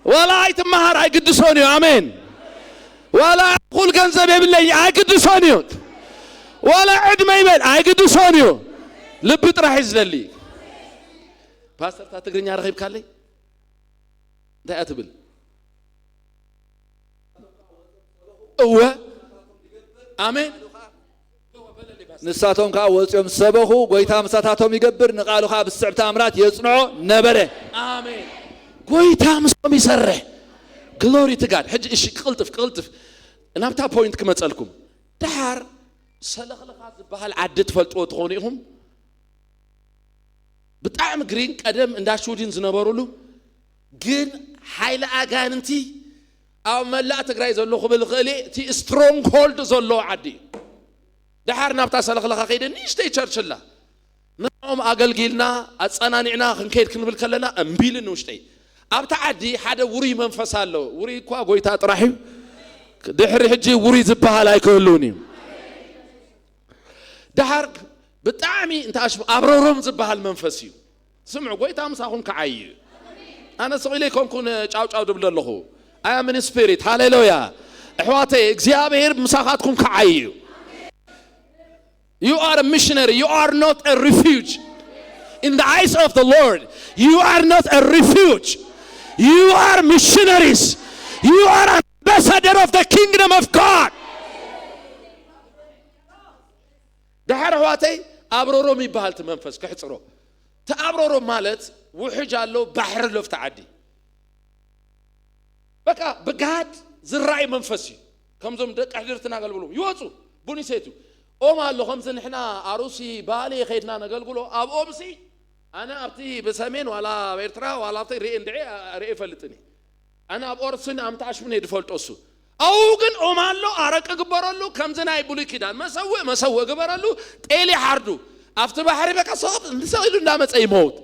ولا يتمهر يقدسوني آمين ولا يقول كنزب يبلي يقدسوني ولا عد ما يبل يقدسوني لبت راح يزللي باستر تاتقرني رغيب كالي ده أتبل هو آمين نساتهم كأول يوم سبخو قويتها مساتهم يقبر نقالوا خاب السبع تامرات يصنعوا نبره آمين قويتها مسهم يسرح glory to God حج إيش قلتف أنا بتاع point كم أسألكم دحر سلخلخات بهالعدد فلتوا تغنيهم بتعم جرين قدم انداشودين زنبرولو جن حيل أجانتي أو ملا تقرأ زلوا قبل غلي تي strong hold زلوا عدي دحر نبتة سلخلخ خيدن نيشتي church الله نعم أقل جيلنا أتصنعننا خنكيد كن بالكلنا أمبيل نوشتي أبتعدي حدا وري منفصله وري كوا قويتها تراحم دحر حجي وري زبها لا يكلوني دحر بتعمي أنت أشوف أبررهم زبها المنفسي سمعوا قويتها مساهم كعي أنا سأقولكم كون أو دبل الله I am in spirit hallelujah إخواتي إخزيابير مساخاتكم كعي You are a missionary. You are not a refuge. In the eyes of the Lord, you are not a refuge. You are missionaries. You are an ambassador of the kingdom of God. دحر هواتي أبرورو ميبهال تمنفس كحصرو تأبرورو مالت وحجالو بحر لو فتعدي بقى بقاد زراعي منفسي كم زم دق حضرتنا قلبلو يوصو بني سيتو أم الله خمسة نحنا عروسي بالي خيتنا نقول قولوا أب أمسي أنا أبتي بسمين ولا بيرترا ولا أبتي رئين دعي رئي فلتني أنا أب أرسل أمتعش من يدفلت أسو أوجن أم الله أرك أقبرلو كم زنا يبولي كده ما سوى أقبرلو تيلي حردو أفتح بحري بك صاب نسألو نامت أي موت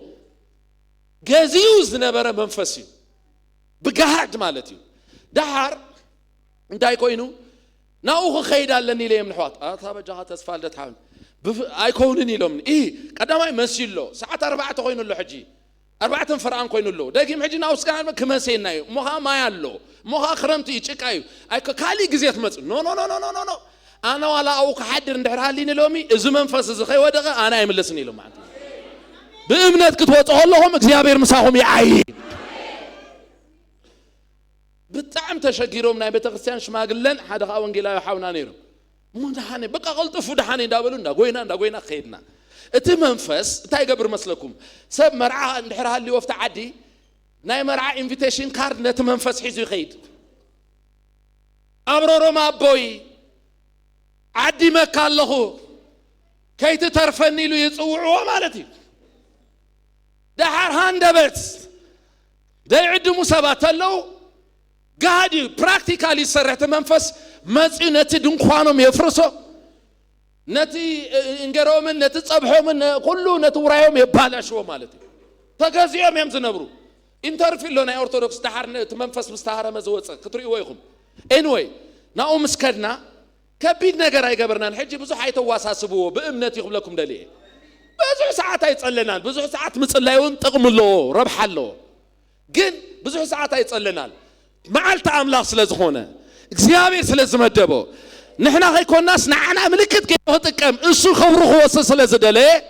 جزيوز نبرة منفسي بقعد مالتي دحر داي كوينو ناوخ خيدا لني لي من حوات ثابه جهات اسفالت حاول ايكونني لهم ايه قداماي مسيلو ساعه 4 كوينو له حجي 4 فرعان كوينو له دغيم حجي ناوس كان كمسيناي موها ما يالو موها خرمتي يچقاي اي كالي غزيت مص نو نو نو نو نو انا ولا اوك حدر اندحرالين لومي از منفس زخي ودغه انا يملسني له معناتي بامنت كتوصو لهم اغزيابير مساهم يعي بتعم تشجيرهم ناي بتغسيان شماغلن حدا وانجيلا يحاونا نيرو مو دحاني بقى غلطفو دحاني دابلو ندا خيدنا اتي منفس تاي قبر مسلكم سب مرعى اندحرها اللي وفت عدي ناي مرعى انفيتيشن كارد نت منفس حيزو يخيد ابرورو ما بوي عدي مكالله كي تترفني له يصوعوا مالتي دحر هاندبت دا يعد مسابات له قاعد براكتيكالي سرعت منفس مزي نتي دنقوانهم يفرسو نتي انجرومن نتي صبحومن كله نتورايهم يبالاشو مالتي تغازيهم يمزنبرو انترفيل لنا اورثودوكس تحر منفس مستحره مزوص كتري ويكم انوي ناو مسكدنا كبيد ነገር አይገበርናን ሕጂ ብዙ አይተዋሳስቡ በእምነት ይخبلكم ደሊ ብዙ ሰዓት አይጸልናል ብዙ ሰዓት ምጽላዩን ጥቅምሎ ረብሐሎ ግን ብዙ ሰዓት አይጸልናል معلت أملاك سلزخونة إخزيابير سلزمدبو نحنا هيكوناس نعنا ملكت كيف تكم إسو خبره هو سلزدله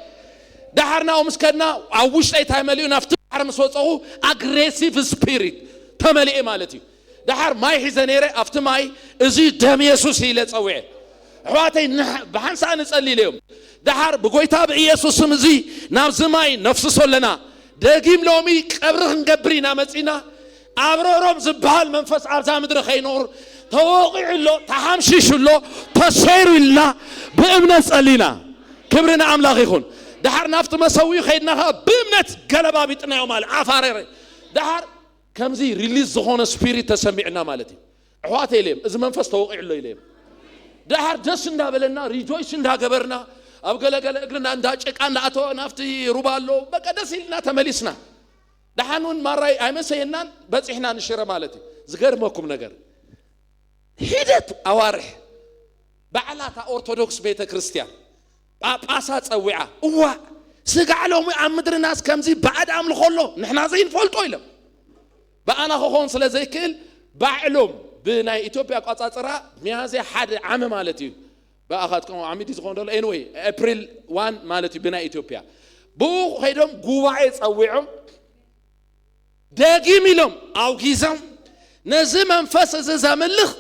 دحرنا ومسكنا عوش أي تعمليه نفتح حرم صوته aggressive spirit تملي مالتي دحر ماي حزنيره أفتح ماي إزي دم يسوع هيلة سويه حواتي بحنسان نسألي لهم دحر بقوي تابع يسوع سمزي نفس ماي نفس صلنا دقيم لومي قبرهن قبرينا مسينا أبرورهم زبال منفس عرضا مدر خينور توقع له تحمشش له تسير الله بإمنة سألينا كبرنا أملاك يخون دحر نفط مسوي خيدناها بإمنة قلبا بيتنا يوم مال عفارير دحر كم زي ريليز زخون سبيريت تسمعنا مالتي عواتي لهم إذا منفس توقع له إليهم دحر جسنا بلنا ريجويسنا قبرنا أبقى لنا أنداج أن أتو نفتي روبالو بقى دسيلنا تمليسنا دحانون مراي أيمسينان بس إحنا نشرب مالتي زغير ماكم نجار هيدت أوارح بعلاتا أرثوذكس بيت كريستيان باسات أوعى سجعلهم عمدر الناس كم زي بعد عمل خلو نحن زين فولتو إلهم بأنا خون سلازيكل بعلم بناي إثيوبيا قاصاصرا ميازي حد عام مالتي بأخذكم عميدي زخون دول anyway أبريل 1 مالتي بناي إثيوبيا بو هيدم غواعي صويعم داغي ميلم أو غيزم نزي منفس زاملخ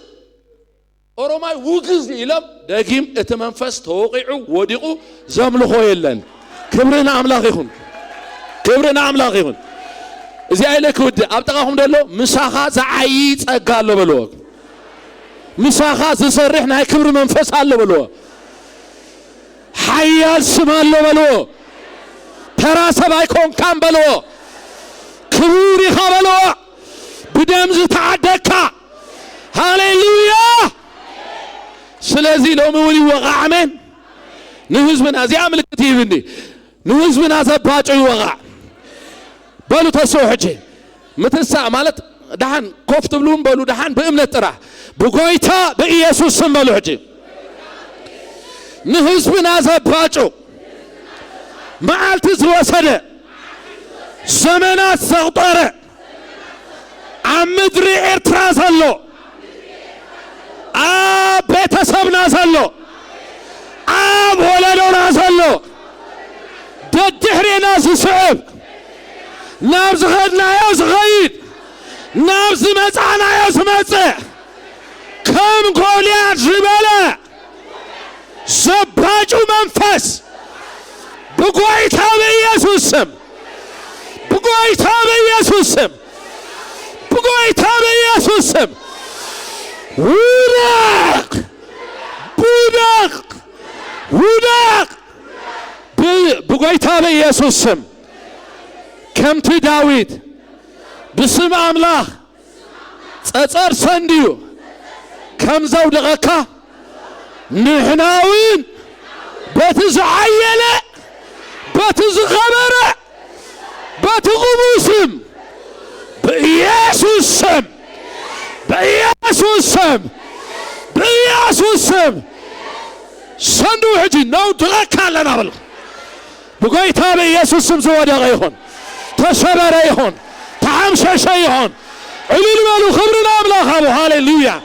أوروماي وغز يلم داغيم ات منفس توقيعو وديقو زاملخو يلن كبرنا أملاك يخون كبرنا أملاك يخون إذا إلك ود أبتغاهم دلو مساخا زعيت أقالو بلو مساخا زسرحنا كبر منفس هالو بلو حيال سمالو بلو تراسب أيكون كام بلو كبوري خبلو بدمز تعدكا هاليلويا سلازي لو مولي وقع من نهز من هذه عمل كتير مني نهز من هذا باجي وقع بلو تسوحجي متسع مالت دهان كفت بلون بلو دهان بإمنة ترى بقويتا بإيسوس سنبلو حجي نهز من هذا باجو معالتز وسده زمنات سغطره عمدري ارتراز اللو بيتسب نازلو ولدو نازلو ددحري ناس صعب نابز غدنا يوز غيد نابز مزعنا يوز مزع كم قوليات جبالة زباجو منفس بقويتا بيسوسم بقويتا بيسوسم بقويتا بيسوسم وداق بوداق وداق بقويتا بيسوسم كم تداويد بسم أملاخ تأثر سنديو كم زودغكا نحناوين بتزعيلة بتزغبرة بتغبوسم بيسوسم بيسوسم بيسوسم سندو حجي نو دغكا لنا بلو بقويتا بيسوسم زوادا غيهون تشبر يهون تعمشش يهون عليل مالو خبرنا أملاخ أبو هاليلويا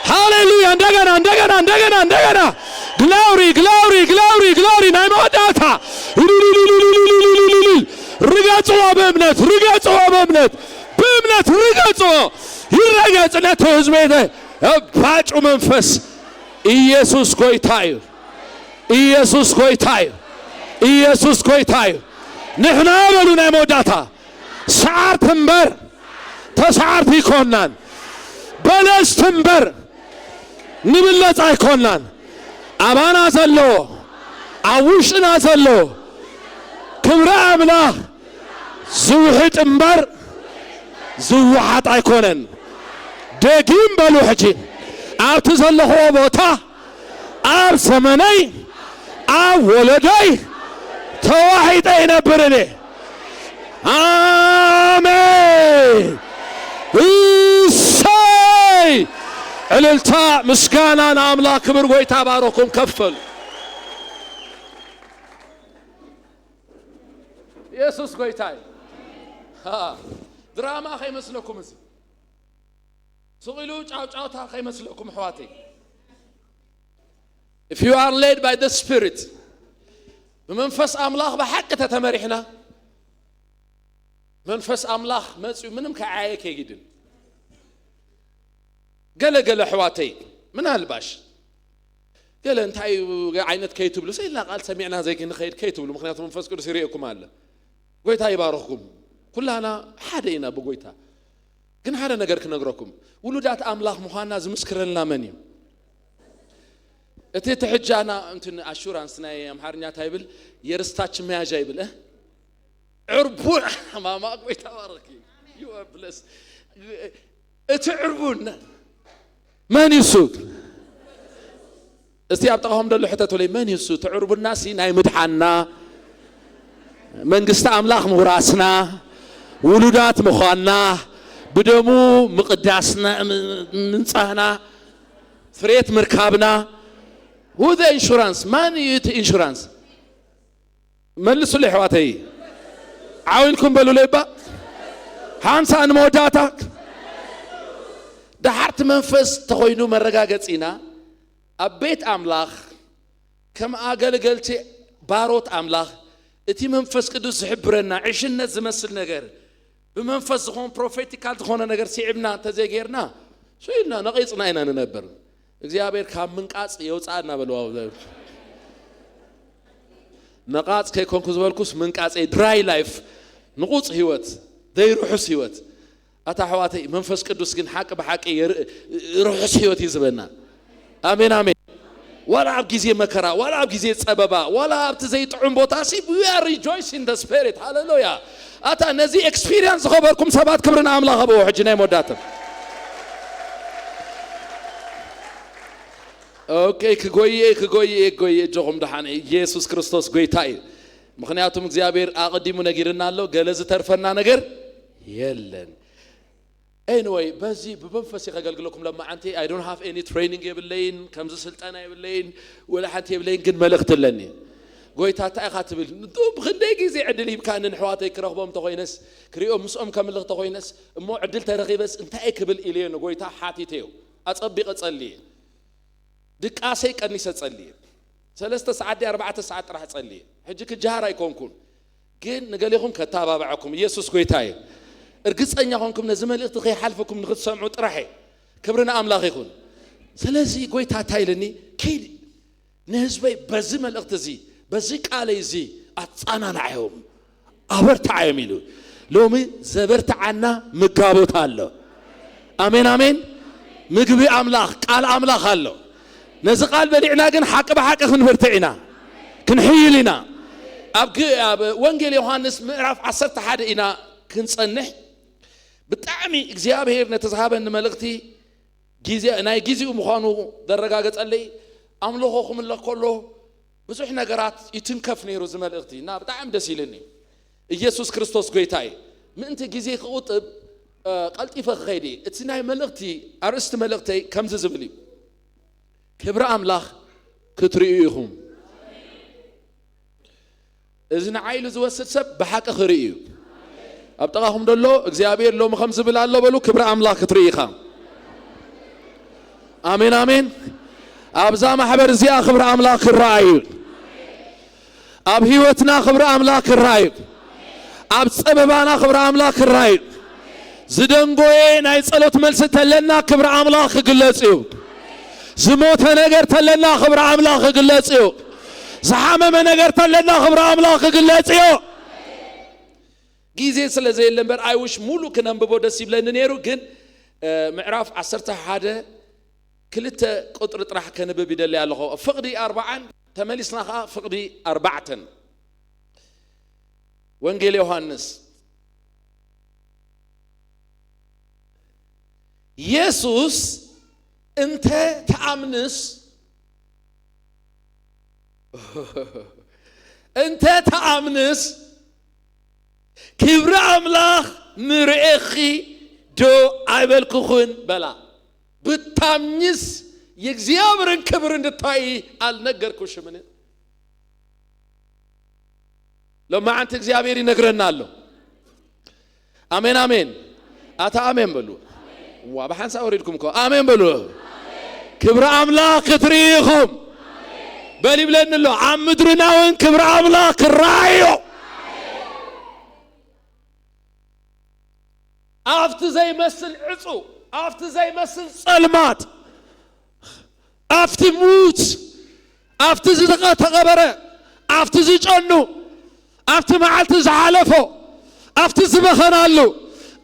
هاليلويا اندغنا اندغنا اندغنا اندغنا glory glory glory glory نايم وداتا رجعوا بأمنت رجعوا بأمنت بأمنت رجعوا يرجع نته زميده باجو منفس ኢየሱስ ጎይታዩ ኢየሱስ ጎይታዩ ኢየሱስ ጎይታዩ ንሕና በሉና መውዳታ ሰዓር ትንበር ተሰዓርቲ ይኮናን በለስ ትንበር ንብለጽ አይኮናን አባና ዘሎ አውሽና ዘሎ ክብረ አምላኽ ዝውሕጥ እምበር ዝውሓጥ አይኮነን ደጊም በሉ ሕጂ ኣብቲ ዘለኽዎ ቦታ ኣብ ሰመነይ ኣብ ወለደይ ተዋሒጠ ይነብር እኔ አሜን እሰይ እልልታ ምስጋናን አምላክ ክብር ጎይታ ባሮኩም ከፈሉ ኢየሱስ ጎይታይ ድራማ ኸይመስለኩም እዚ سقيلو چاو تا خيمسلكم حواتي if you are led by the spirit بمنفس املاح بحق تتمرحنا منفس املاح مصيو منم كعايك يجدن قال حواتي من هالباش قال انت عينت كيتب له سيلا قال سمعنا زي كن خير كيتب له مخنيات منفس كل سيريكم الله قويتا يبارككم كلنا حدينا بقويتا ግን ሓደ ነገር ክነግረኩም ውሉዳት አምላኽ ምዃንና ዝምስክረልና መን እዩ እቲ ተሕጃና እንትን አሹራንስ ናይ አምሃርኛ ታይብል የርስታችን መያዣ ይብል ዕርቡን ማማ ቆይ ተባረኪ you are blessed እቲ ዕርቡን ማን ይሱቅ እስቲ አብጣሁም ደሉ ሕተቱ ላይ ማን ይሱቅ ዕርቡና ሲ ናይ ምድሓና መንግስት አምላኽ ምውራስና ውሉዳት ምዃንና بدمو مقداسنا منصحنا فريت مركابنا هو ذا انشورانس مان يت انشورانس ملسوا لي حواتي عاونكم بلو ليبا ሃንሳን ሞዳታ دحرت منفس تخوينو مرقاقتينا أبيت أملاخ كم أقل قلتي باروت أملاخ اتي منفس قدوس حبرنا عشنا زمسل نقر بمنفس خون بروفيتيكال تخونا نقر سيعبنا تزيقيرنا شو إلنا نقيصنا إنا ننبر እግዚአብሔር ካምንቃጽ የውጻና በለው ነቃጽ ከኮንኩዝ በልኩስ ምንቃጽ ድራይ ላይፍ ንቁጽ ህይወት ዘይሩሕስ ህይወት አታህዋቴ መንፈስ ቅዱስ ግን ሐቅ በሐቅ ሩሕስ ህይወት ይዝበና አሜን አሜን ወላ ጊዜ መከራ ወላ ጊዜ ጸበባ ወላ አብት ዘይጥዑም ቦታሲ we are rejoicing in the spirit hallelujah አታ ነዚህ ኤክስፒሪየንስ ኸበርኩም ሰባት ክብርን አምላኽ አበው ሕጅና ይሞዳተም اوكي كغوي جوهم دحان ኢየሱስ ክርስቶስ ጎይታይ ምክንያቱም እግዚአብሔር አቀዲሙ ነገርናለው ገለዝ ተርፈና ነገር የለን anyway በዚህ በመንፈስ ይገገልግለኩም ለማ አንተ I don't have any training የብለይን ከምዝ ስልጣና የብለይን ወላ ሐት የብለይን ግን መልእክትለኒ ጎይታ ታይኻትብል በخندي ጊዜ ዕድል ይብካንን ሕዋተይ ክረኽቦም ተኾይነስ ክሪኦም ምስኦም ከምልኽ ተኾይነስ እሞ ዕድል ተረኺበስ እንታይ ክብል ኢልየን ጎይታ ሓቲተዩ አጸቢቀ ጸልይ دقاسي كنيسة تصلي 3 ساعات 4 ساعات راح تصلي حجك جهارا يكونكم ግን نقليكم كتابة معكم يسوس كويتاي ارقصنيا هونكم نزمل اختي حلفكم نغسمعوا طرحي كبرنا املاخ يكون سلازي كويتا تايلني كيد نهزبي بزمل اختزي بزي قالي زي اتصانانعهم ابرتع يميلو لومي زبرت عنا مغابوت الله امين امين مغبي املاخ قال املاخ الله نزقال بلعنا كن حق بحق خنفرتعنا كن حيلنا اب وانجيل يوحنس مዕራፍ 11 ኢና ክንጸንሕ ብጣዕሚ እግዚአብሔር ነተዛሃበን መልእክቲ ጊዜ ናይ ጊዜው ምዃኑ ደረጋገጸለይ አምልኾኩም ለኮሎ ብዙሕ ነገራት ይትንከፍ ነይሩ ዝመልእክቲ እና በጣም ደስ ይለኒ ኢየሱስ ክርስቶስ ጎይታይ ምንት ጊዜ ኽቁጥብ ቀልጢፈ ኸይዲ እቲ ናይ መልእክቲ አርስት መልእክተይ ከምዝ ዝብል كبر أملاخ كتريئهم إذن عائل زوسد سب بحق خريئ أبتغاهم دلو اكزيابير لو مخمس بالله بلو كبر أملاخ كتريئهم آمين آمين أبزام حبر زيا خبر أملاخ الرأي أب هيوتنا خبر أملاخ الرأي أب سببانا خبر أملاخ الرأي زدنقوين أي صلوت ملسة لنا كبر أملاخ قلتيو زموت نجر تلنا خبر أملاخ قلتيو زحمة نجر تلنا خبر أملاخ قلتيو جيزين سلزي لمبر عايش مولو كنام ببودة سيبلن نيرو جن معرف عصرت حدا كلت قطرة راح كان ببدل الله فقدي 4 تملي صناخة فقدي 4 وانجيل يوحنس يسوس انت تأمنس انت تأمنس كبر أملاخ مرئخي دو عبالكوخن بلا بتامنس يكزيابرن كبرن دتاي النجر كوشمنه لما انت اكزيابيري نجرنا له امين امين اتا امين بلو وبحنس اوريدكم كو امين بلو كبر أملاك تريخهم بل بلن له عمدرنا وين كبر أملاك الرايو عفت زي مسل عصو عفت زي مسل صلمات عفت موت عفت زدقة تغبرة عفت زي جنو عفت معلت زعلفو عفت زبخنا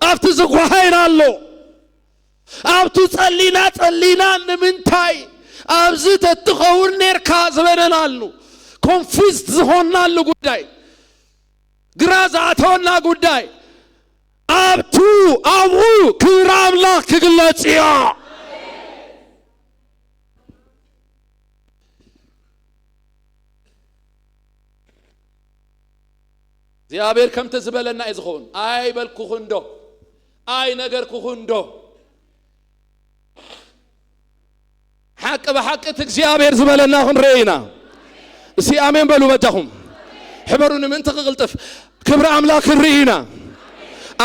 عفت زقوحينا له أبتو تصلينا نمنتاي أبزت التخور نيركاز بينالو كونفيست زهونالو قداي غرازاتونا قداي أبتو أبو كرام لا كغلاتيا زيابير كم تزبلنا إزخون أي بالكوخندو أي نجر كوخندو حق بحق تكزيابير زبلنا خن رينا سي امين بلو بدهم حبرون من تقلطف كبر املاك الرينا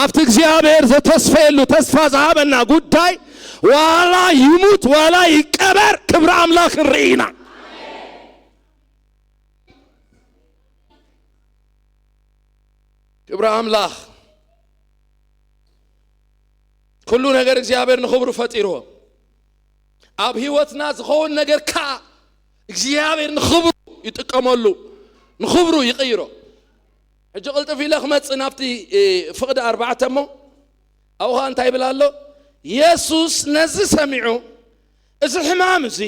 أفت እግዚአብሔር ዘተስፋየሉ ተስፋ ዘሃበና ጉዳይ ዋላ ይሙት ዋላ ይቀበር ክብረ አምላክ ርኢና ክብረ አምላክ ኩሉ ነገር እግዚአብሔር ንኽብሩ ፈጢሮ ኣብ ህይወትና ዝኸውን ነገር ካ እግዚአብሔር ንኽብሩ ይጥቀመሉ ንኽብሩ ይቀይሮ ሕጂ ቅልጥፍ ኢለ ክመጽእ ናብቲ ፍቕዲ 4 እሞ ኣብኡ እንታይ ይብል ኣሎ ኢየሱስ ነዚ ሰሚዑ እዚ ሕማም እዚ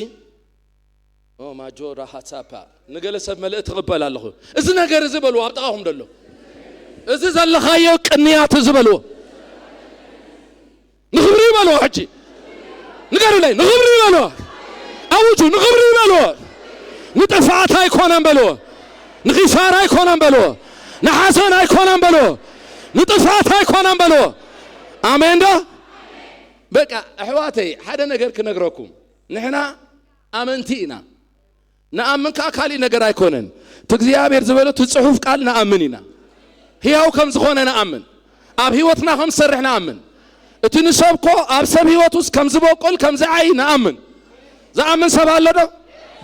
ማጆራ ሃሳፓ ንገለ ሰብ መልእክቲ ትቕበል ኣለኹ እዚ ነገር እዚ በልዎ ኣብ ጥቓኹም ደሎ እዚ ዘለኻዮ ቅንያት እዚ በልዎ ንኽብሪ በልዎ ሕጂ ንገሩ ላይ ንኽብሪ በልዎ ኣውጁ ንኽብሪ በልዎ ንጥፍዓት ኣይኮነን በልዎ ንኺሳራ ኣይኮነን በልዎ نحسن أيكونن بلو نطفات أيكونن بلو آمين ده بقى أحواتي حدا نجر كنجركم نحنا آمنتينا نأمن كأكالي نجر أيكونن تجزيها بيرزبلو تصحف قال نأمنينا هي أو كم زخونة نأمن أب هيوتنا هم سرح نأمن تنسبكو أب سب هيوتوس كم زبوكل كم زعي نأمن زأمن سبالله ده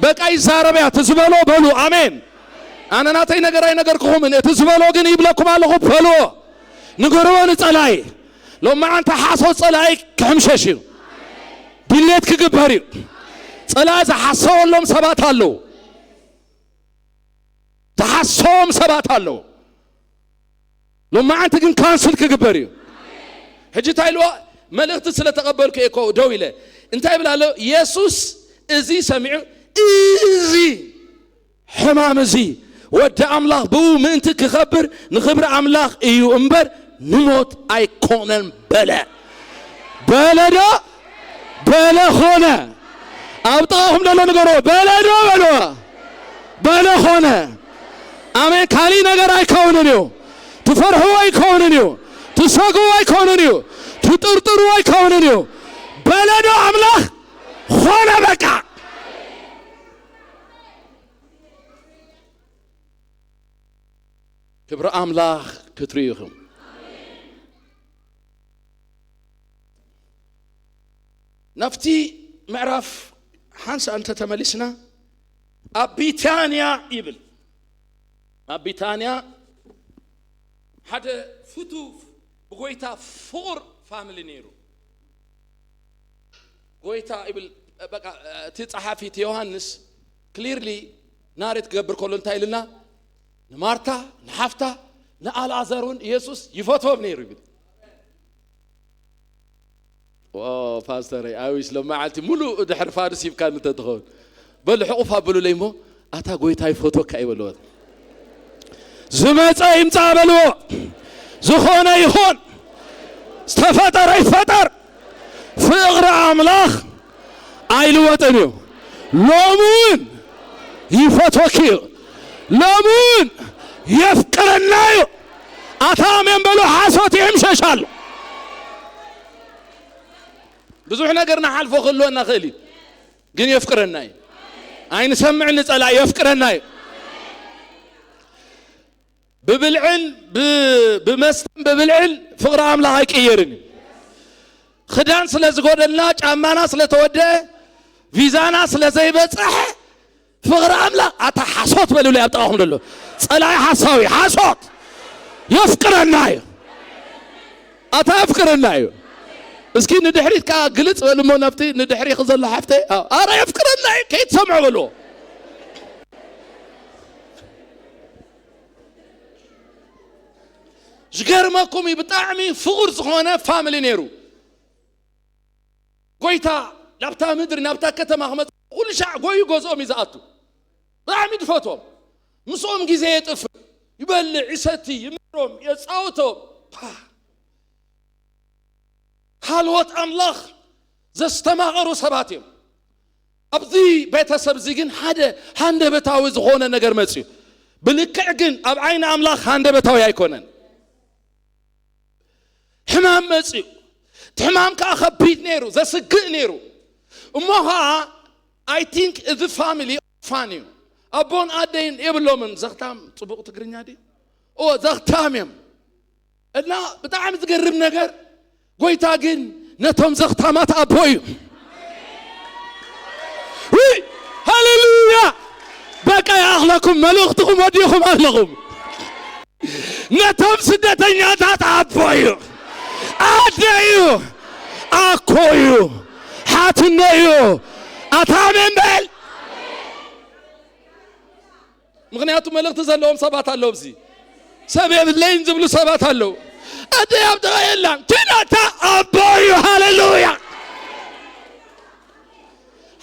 بقى يزاربيا تزبلو بلو آمين أنا ناتي نجراي نجر كومن تزبلو جن يبلكم على خب فلو نجرون صلاي لو ما أنت حاسو صلاي كم شاشيو بليت كجباري صلاي تحسوا لهم سبات هالو تحسهم سبات هالو لو ما أنت جن كانسل كجباري هجي تايلوا ملأت سلا تقبل كيكو دويله أنت يبلا له يسوع إزي سمع إزي حمام إزي ود أملاخ بو منتك خبر نخبر أملاخ إيو أمبر نموت أيكونن بلا بلا دا بلا خونة أبطاهم دلو نقروا بلا دا بلا بلا خونة أمين كالي نقر أيكوننيو تفرحوا أيكوننيو تساقوا أيكوننيو تطرطروا أيكوننيو بلا دا أملاخ خونة بكا كبر أملاخ كتريهم نفتي معرف حنس أنت تملسنا أبيتانيا إبل أبيتانيا هذا فتو بقويتا فور فاميلي نيرو قويتا إبل بقى تتصحفي يوحنس كليرلي نارت قبر كلن تايلنا نمارتا نحفتا نقال عزارون يسوس يفوتهم نيرو واو فاستري عاوش لما عالتي ملو دحر فارس يبكان تدخل بل حقوفها بلو ليمو أتا قويتا يفوتو كأي بلوات زمت أيمتا بلو زخون يخون استفتر يفتر فغر أملاخ عيلو وطنيو لومون يفوتو كيو لمون يفكر النايو أتام ينبلو حاسوت يمششالو بزوحنا قرنا حالفو خلونا خلي قن يفكر النايو عين سمع نسألا يفكر النايو ببلعن بمستن ببلعن فقر عملا هايك ايرني خدان سلازقود الناج عمانا سلتوده فيزانا سلازيبت فقر عملا أتا حصوت بلو لي أبطاهم دلو صلاي حصاوي حصوت يفكر النايو أتا يفكر النايو اسكي ندحريت كا قلت لما نفتي ندحري خزل حفتي أرى يفكر النايو كي تسمعوا بلو جقر ماكم يبطعمي فقر زخونة فاميلي نيرو قويتا لابتا مدري نابتا كتما خمس كل شع قوي جوزهم يزعطوا ضعمي دفاتهم مصوم جزء يطفل يبلع يستي يمرهم يصوتهم حالوات أملاخ زستماغروا سباتهم أبذي بيت سبزيجن حدا هنده بتاوز غونا نجر مسيو بلكعجن أبعين أملاخ هنده بتاوي يكونن حمام مسيو تحمام كأخبيت نيرو زسقق نيرو أمها I think the family funny أبون أدين يبلو من زختام تبغى تقرني هذه أو زختامهم እና በጣም ዝገርም ነገር ጎይታ ግን ነቶም ዘኽታማት አቦዩ ሃሌሉያ በቃ ያኽለኩም መልእኽትኩም ወዲኹም አለኹም ነቶም ስደተኛታት አቦዩ አደዩ አኮዩ ሓትነዩ አታሜን በል ምክንያቱ መልእኽት ዘለዎም ሰባት አለው ብዚ ሰበብ ለይን ዝብሉ ሰባት አለው አደይ አብደራ የላም ትናታ አቦዩ ሃሌሉያ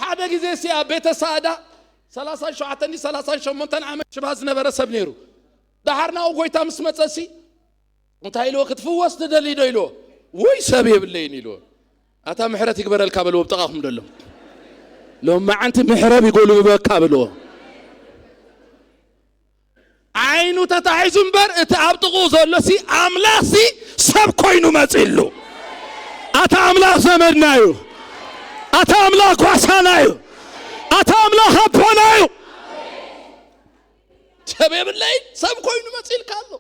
ሓደ ጊዜ ሲያ ቤተ ሳዳ 37 ዓመት ሽባዝ ነበረ ሰብ ነይሩ ዳሃርናው ጎይታ ምስ መጸሲ እንታይሎ ክትፍወስ ትደሊዶ ኢሎ ወይ ሰብ የብለይን ኢሎ አታ ምሕረት ይግበረልካ በልዎ ብጠቃኹም ደሎ ሎም ማዓንቲ ምሕረብ ይጎሉ በካ በልዎ አይኑ ተታይዙ እምበር እቲ ኣብጥቁ ዘሎ ሲ አምላኽ ሲ ሰብ ኮይኑ መጽሉ አታ አምላኽ ዘመድናዩ አታ አምላኽ ጓሳናዩ አታ አምላኽ አቦናዩ ሰብ የብለይን ሰብ ኮይኑ መጽል ካሎ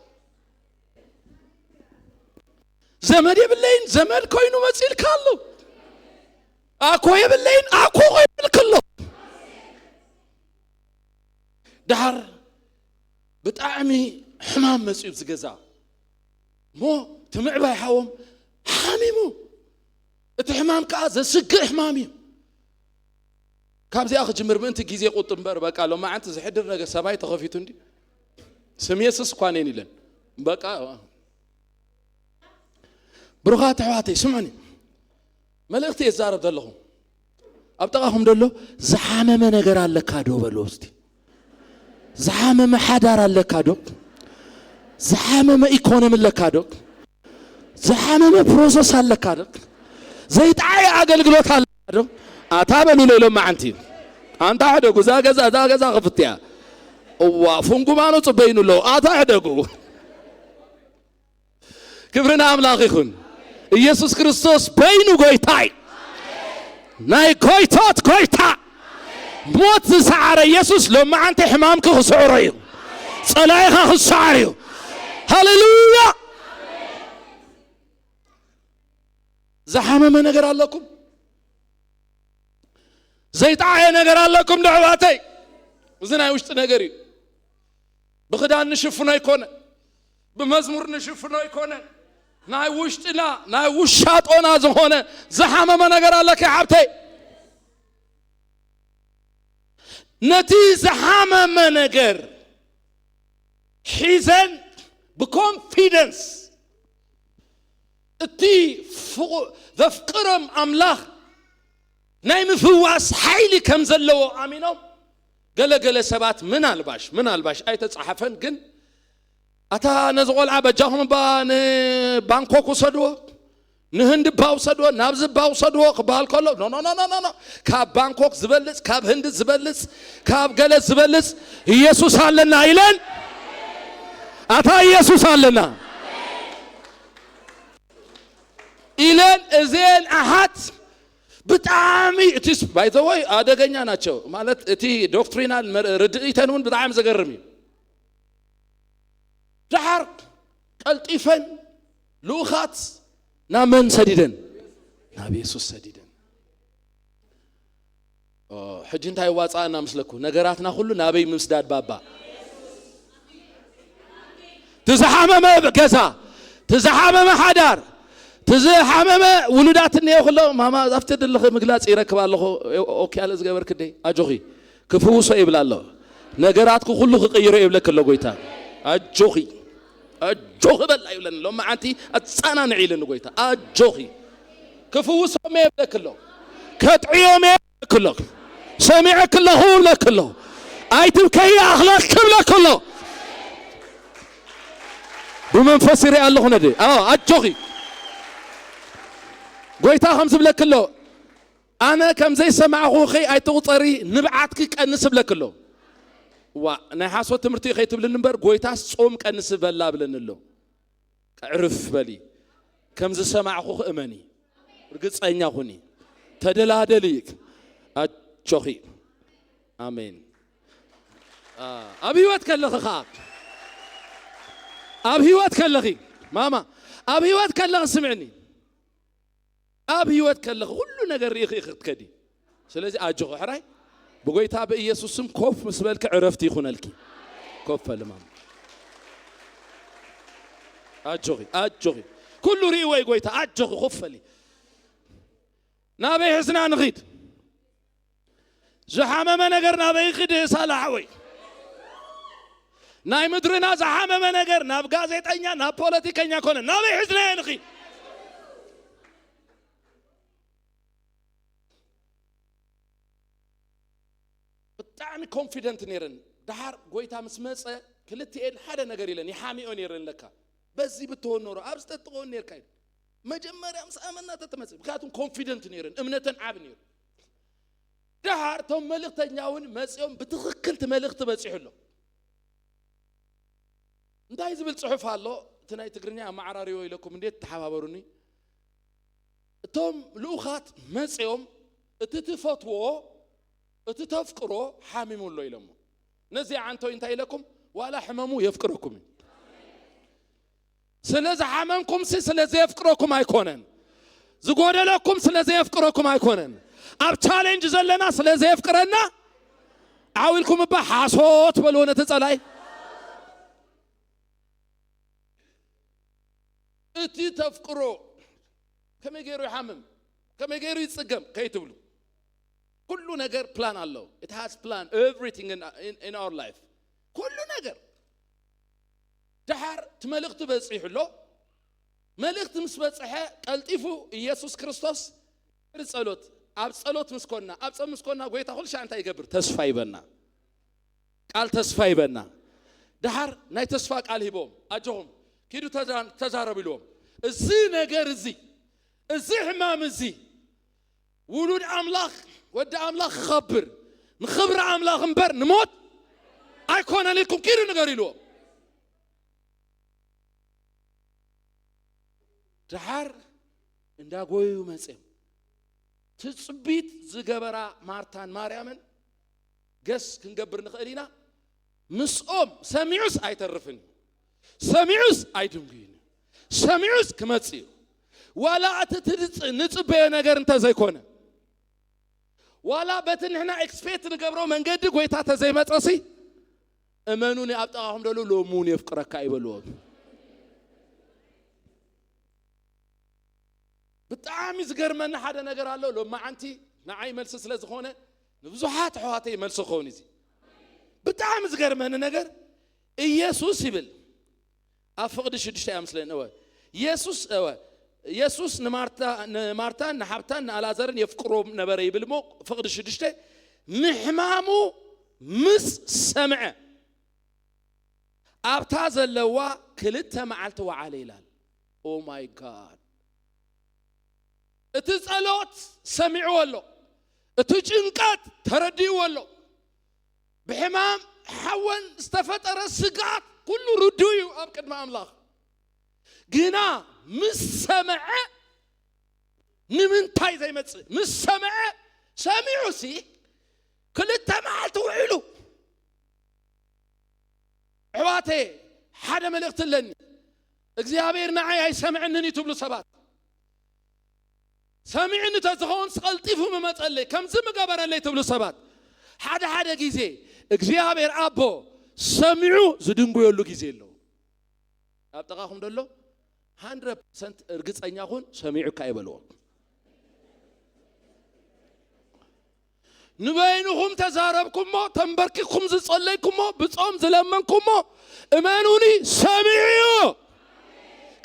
ዘመድ የብለይን ዘመድ ኮይኑ መጽል ካሎ አኮ የብለይን አኮ ኮይኑ ከሎ ዳር ብጣዕሚ ሕማም መጽዩ ዝገዛ ሞ ትምዕባይ ሓዎም ሓሚሙ እቲ ሕማም ከዓ ዘስግእ ሕማም እዩ ካብዚያ ክጅምር ምእንቲ ጊዜ ቁጥብ እምበር በቃ ሎማዓንቲ ዝሕድር ነገር ሰማይ ተኸፊቱ እንዲ ስም ኢየሱስ እኳ ነን ኢለን በቃ ብሩኻት ኣሕዋተይ ስምዑኒ መልእኽቲ የዛረብ ዘለኹም ኣብ ጠቓኹም ደሎ ዝሓመመ ነገር ኣለካ ዶ በልዎ እስቲ ዝሓመመ ሓዳር ኣለካ ዶ ዝሓመመ ኢኮኖሚ ኣለካ ዶ ዝሓመመ ፕሮሰስ ኣለካ ዶ ዘይጣዓየ ኣገልግሎት ኣለካ ዶ አታ በሉ ሌሎም ማዓንቲ አንታ ሕደጉ ዛገዛ ክፍትያ እዋ ፍንጉማኑ ጽበይኑ ሎ አታ ሕደጉ ክብርና አምላኽ ይኹን ኢየሱስ ክርስቶስ በይኑ ጎይታይ ናይ ጎይቶት ጎይታ ሞት ዝሰዓረ ኢየሱስ ሎማዓንቲ ሕማምክ ክስዕሮ እዩ ጸላይኻ ክስዓር እዩ ሃሌሉያ ዝሓመመ ነገር ኣለኩም ዘይጣዓየ ነገር ኣለኩም ደዕዋተይ እዚ ናይ ውሽጢ ነገር እዩ ብኽዳን ንሽፍኖ ኣይኮነ ብመዝሙር ንሽፍኖ ኣይኮነ ናይ ውሽጢና ናይ ውሻጦና ዝኾነ ዝሓመመ ነገር ኣለከ ሓብተይ ነቲ ዝሓመመ ነገር ሒዘን ብኮንፊደንስ እቲ ዘፍቅሮም ኣምላኽ ናይ ምፍዋስ ሓይሊ ከም ዘለዎ ኣሚኖም ገለገለ ሰባት ምናልባሽ ኣይተጻሓፈን ግን አታ ነዝቆልዓ በጃኹም ባንኮክ ወሰድዎ ንህንድ ባውሰድዎ ናብዝ ባውሰድዎ ክባል ከሎ ኖ ካብ ባንኮክ ዝበልጽ ካብ ህንድ ዝበልጽ ካብ ገለ ዝበልጽ ኢየሱስ አለና ይለን አታ ኢየሱስ አለና ይለን እዜን አሃት በጣም እቲስ ባይ ዘ ወይ አደገኛ ናቸው ማለት እቲ ዶክትሪናል ርድኢተኑን በጣም ዘገርም ዳር ቀልጢፈን ሉኻት ናመን ሰዲደን ናብ ኢየሱስ ሰዲደን ሕጂ እንታይ ዋጻና መስለኩ ነገራትና ሁሉ ናበይ ምስዳድ ባባ ትዝሓመመ ገዛ ትዝሓመመ ሓዳር ትዝሓመመ ውሉዳት እንየው ክሎ ማማ ዛፍትድልኽ ምግላጽ ይረክብ ኣለኹ ኦኬ ያለ ዝገበር ክደይ ኣጆኺ ክፍውሶ ይብል ኣሎ ነገራትኩ ሁሉ ክቕይሮ ይብለክ ኣሎ ጎይታ ኣጆኺ በላ ይብለን ሎ ማዓንቲ ኣጻናንዕ ኢልን ጎይታ ኣጆኺ ክፍውሶም ይብለክ ኣሎ ከጥዕዮም ይብለክ ኣሎ ሰሚዕክ ኣለኹ ይብለክ ኣሎ ኣይትብከይ ኣኽለክ ይብለክ ኣሎ ብመንፈስ ይርአ ኣለኹ ነዲ ኣጆኺ ጎይታ ከም ዝብለክ ኣሎ ኣነ ከም ዘይሰማዕኹ ኸይ ኣይትቑፀሪ ንብዓትክ ቀንስ ብለክ ኣሎ ዋ ናይ ሓሶት ትምህርቲ ከይትብልን እምበር ጎይታስ ጾም ቀንስ በላ ብለን ኣሎ ዕርፍ በሊ ከም ዝሰማዕኹ እመኒ ርግጸኛ ሁኒ ተደላደሊ ኣጆኺ አሜን ኣብ ህይወት ከለኺ ኸ ኣብ ህይወት ከለኺ ማማ أب هيوت كله سمعني أب هيوت كله كل نجار يخ كدي سلزي أجوا حراي بقول تابع يسوسم كوف مسبلك عرفتي خنالك كوف لما أجوغي كل ريوة يقول أجوغي خفلي نابي حسنا نغيد زحمة ما نجر نابي خد صلاحوي ناي مدرنا زحمة ما نجر ناب غازيت أنيا ناب بوليتيك أنيا كونه نابي حسنا نغيد بتعني confident نيرن دهار قويتها مسمس كلتي إل حدا نجري لني حامي أنيرن لك بس بتهون نورا أبست تهون نير كاين ما جمّر أمس أمنا تتمسك بخاتم confident نيرن أمنة عاب نير دهار توم ملك تنياون مسيوم بتخكل تملك تبصح له انتهي زبل صحف هالله تناي تقرنيا معراري ويلكم نديت تحابروني توم لوخات مسيوم تتفتوو تتفكروا حامم الله يلمو نزي عنتو انتهي لكم ولا حممو يفكركم سلازي حممكم سلازي يفكركم هيكونن زقود لكم سلازي يفكركم هيكونن اب تشالنج زلنا سلازي يفكرنا عاولكم بحاسوت بلونه تصلاي اتي تفكروا كما يغيروا يحمم كما يغيروا يتصقم كيتبلو كل نجار plan الله it has plan everything in our life كل نجار دحر تملكت بصيح له ملكت مسبصحه قلطيفو يسوع كريستوس ጸሎት አብ ጸሎት መስኮና አብ ጸም መስኮና ጎይታ ሁሉ ሻንታ ይገብር ተስፋ ይበና ቃል ተስፋ ይበና دحر ናይ ተስፋ ቃል ሂቦም አጆም ኪዱ ተዛረብሎም እዚ ነገር እዚ ሕማም እዚ ولود أملاخ ود أملاخ خبر نخبر أملاخ مبر نموت أيكون عليكم كيلو نقاريلو دحر إندا قويو مسيم تسبيت زجبرا مارتان ماريامن قس كنقبر نخلينا مسؤوم سميعوس أيترفن سميعوس أيدمجين سميعوس كماتسيو ولا أتتريد نتبه نجار أنت زي كونه ولا بتن هنا إكسبيت نقبره من قد قويتها زي ما تصي أمانوني أبتاهم دلو لوموني يفكرك كايبلون بتعامي زجر من حدا نجار الله لو ما أنتي نعي ملص سلز خونه نبزوحات حواتي ملص خوني زي بتعامي زجر من نجار يسوع يبل أفقد شدشت أمثلين أول يسوع نمارتا نحبتان على زرن يفكروا نبري بالمو فقد شدشته محمامو مس سمع أبتاز اللوا كلتها معلت وعليلال أو ماي جاد اتسألوت سمعوا له اتجنقات ترديوا له بحمام حون استفتر السقاط كله ردوي أبكد ما أملاخ جنا مسمع نمن تاي زي ما مسمع سامعوا سي كل التمعت وعلو عواتي حدا ملقت لني እግዚአብሔር ናعي አይሰምዕንኒ ትብሉ ሰባት ሰሚዕን ተዝኾን ስቀልጢፉ መመጸለይ ከምዝ መገበረለይ ትብሉ ሰባት ሓደ ጊዜ እግዚአብሔር አቦ ሰሚዑ ዝድንጉየሉ ጊዜ የለው አብጠቃኹም ደሎ 100% እርግጠኛ ሁን ሰሚዑካ አይበለው ንበይንኹም ተዛረብኩሞ ተንበርኪኩም ዝጸለይኩሞ ብጾም ዝለመንኩሞ እመኑኒ ሰሚዑ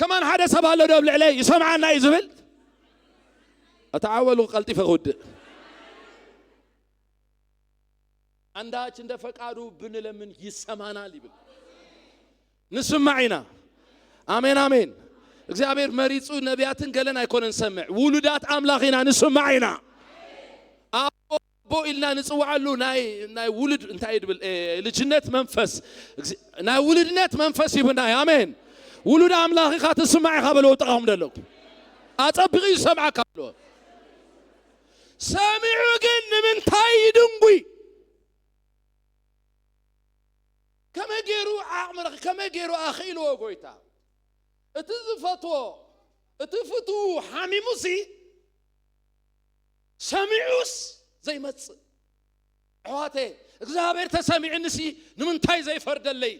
كمان حدا سبع له دبل عليه يسمعنا يزبل أتعاولوا قلتي فغد عندها عند فقارو بن لمن يسمعنا ليبل نسمعنا آمين آمين እግዚአብሔር መሪጹ ነቢያትን ገለን አይኮን እንሰምዕ ውሉዳት አምላኺና ንስማዒና አቦ ኢልና ንጽዋዓሉ ናይ ውሉድ እንታይ ይድብል ልጅነት መንፈስ ናይ ውሉድነት መንፈስ ይብና አሜን ውሉድ አምላኺኻ ትስማዒኻ በለው ጥቃም ደለው አጸብቂ ይሰምዓካ በለው ሰሚዑ ግን ንምንታይ ይድንጉይ ከመገሩ አዕምረኽ ከመገሩ አኺሉ ወጎይታ اتزفتو اتفتو حاميموسي سمعوس زي مص عواتي እግዚአብሔር ተሰሚዕንሲ ንምንታይ ዘይ ፈርደለይ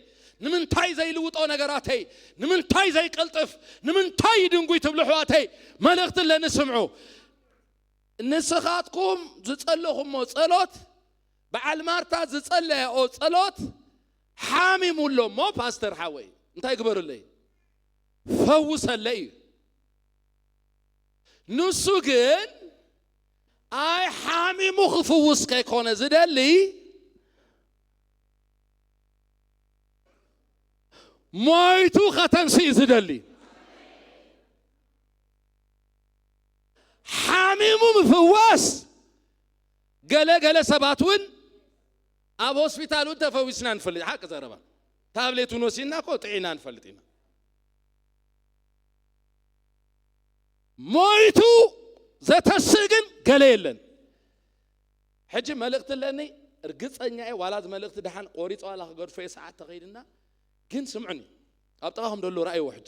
ንምንታይ ዘይ ልውጦ ነገራተይ ንምንታይ ዘይ ቀልጥፍ ንምንታይ ድንጉይ ትብሉ ሕዋተይ መልእክት ለንስምዑ ንስኻትኩም ዝጸለኹሞ ጸሎት በዓል ማርታ ዝጸለየኦ ጸሎት ሓሚሙሎሞ ፓስተር ሓወይ እንታይ ግበሩለይ ፈውሰለይ ንሱ ግን አይ ሓሚሙ ክፍውስ ከይኮነ ዝደሊ ሞይቱ ኸተንሲ ዝደሊ ሓሚሙ ምፍዋስ ገለ ሰባቱን ኣብ ሆስፒታሉን ተፈዊስና እንፈልጥ ሓቅ ዘረባ ታብሌቱን ወሲና እኮ ጥዒና እንፈልጥና ሞይቱ ዘተስግን ገለ የለን ሕጂ መልእክት ለኒ እርግጸኛ ዋላዝ መልእክት ደሓን ቆሪጽ ዋላ ከገድፎ ሰዓት ተኸይድና ግን ስምዑኒ ኣብ ጠቓኹም ደሎ ራእይ ወሕጅ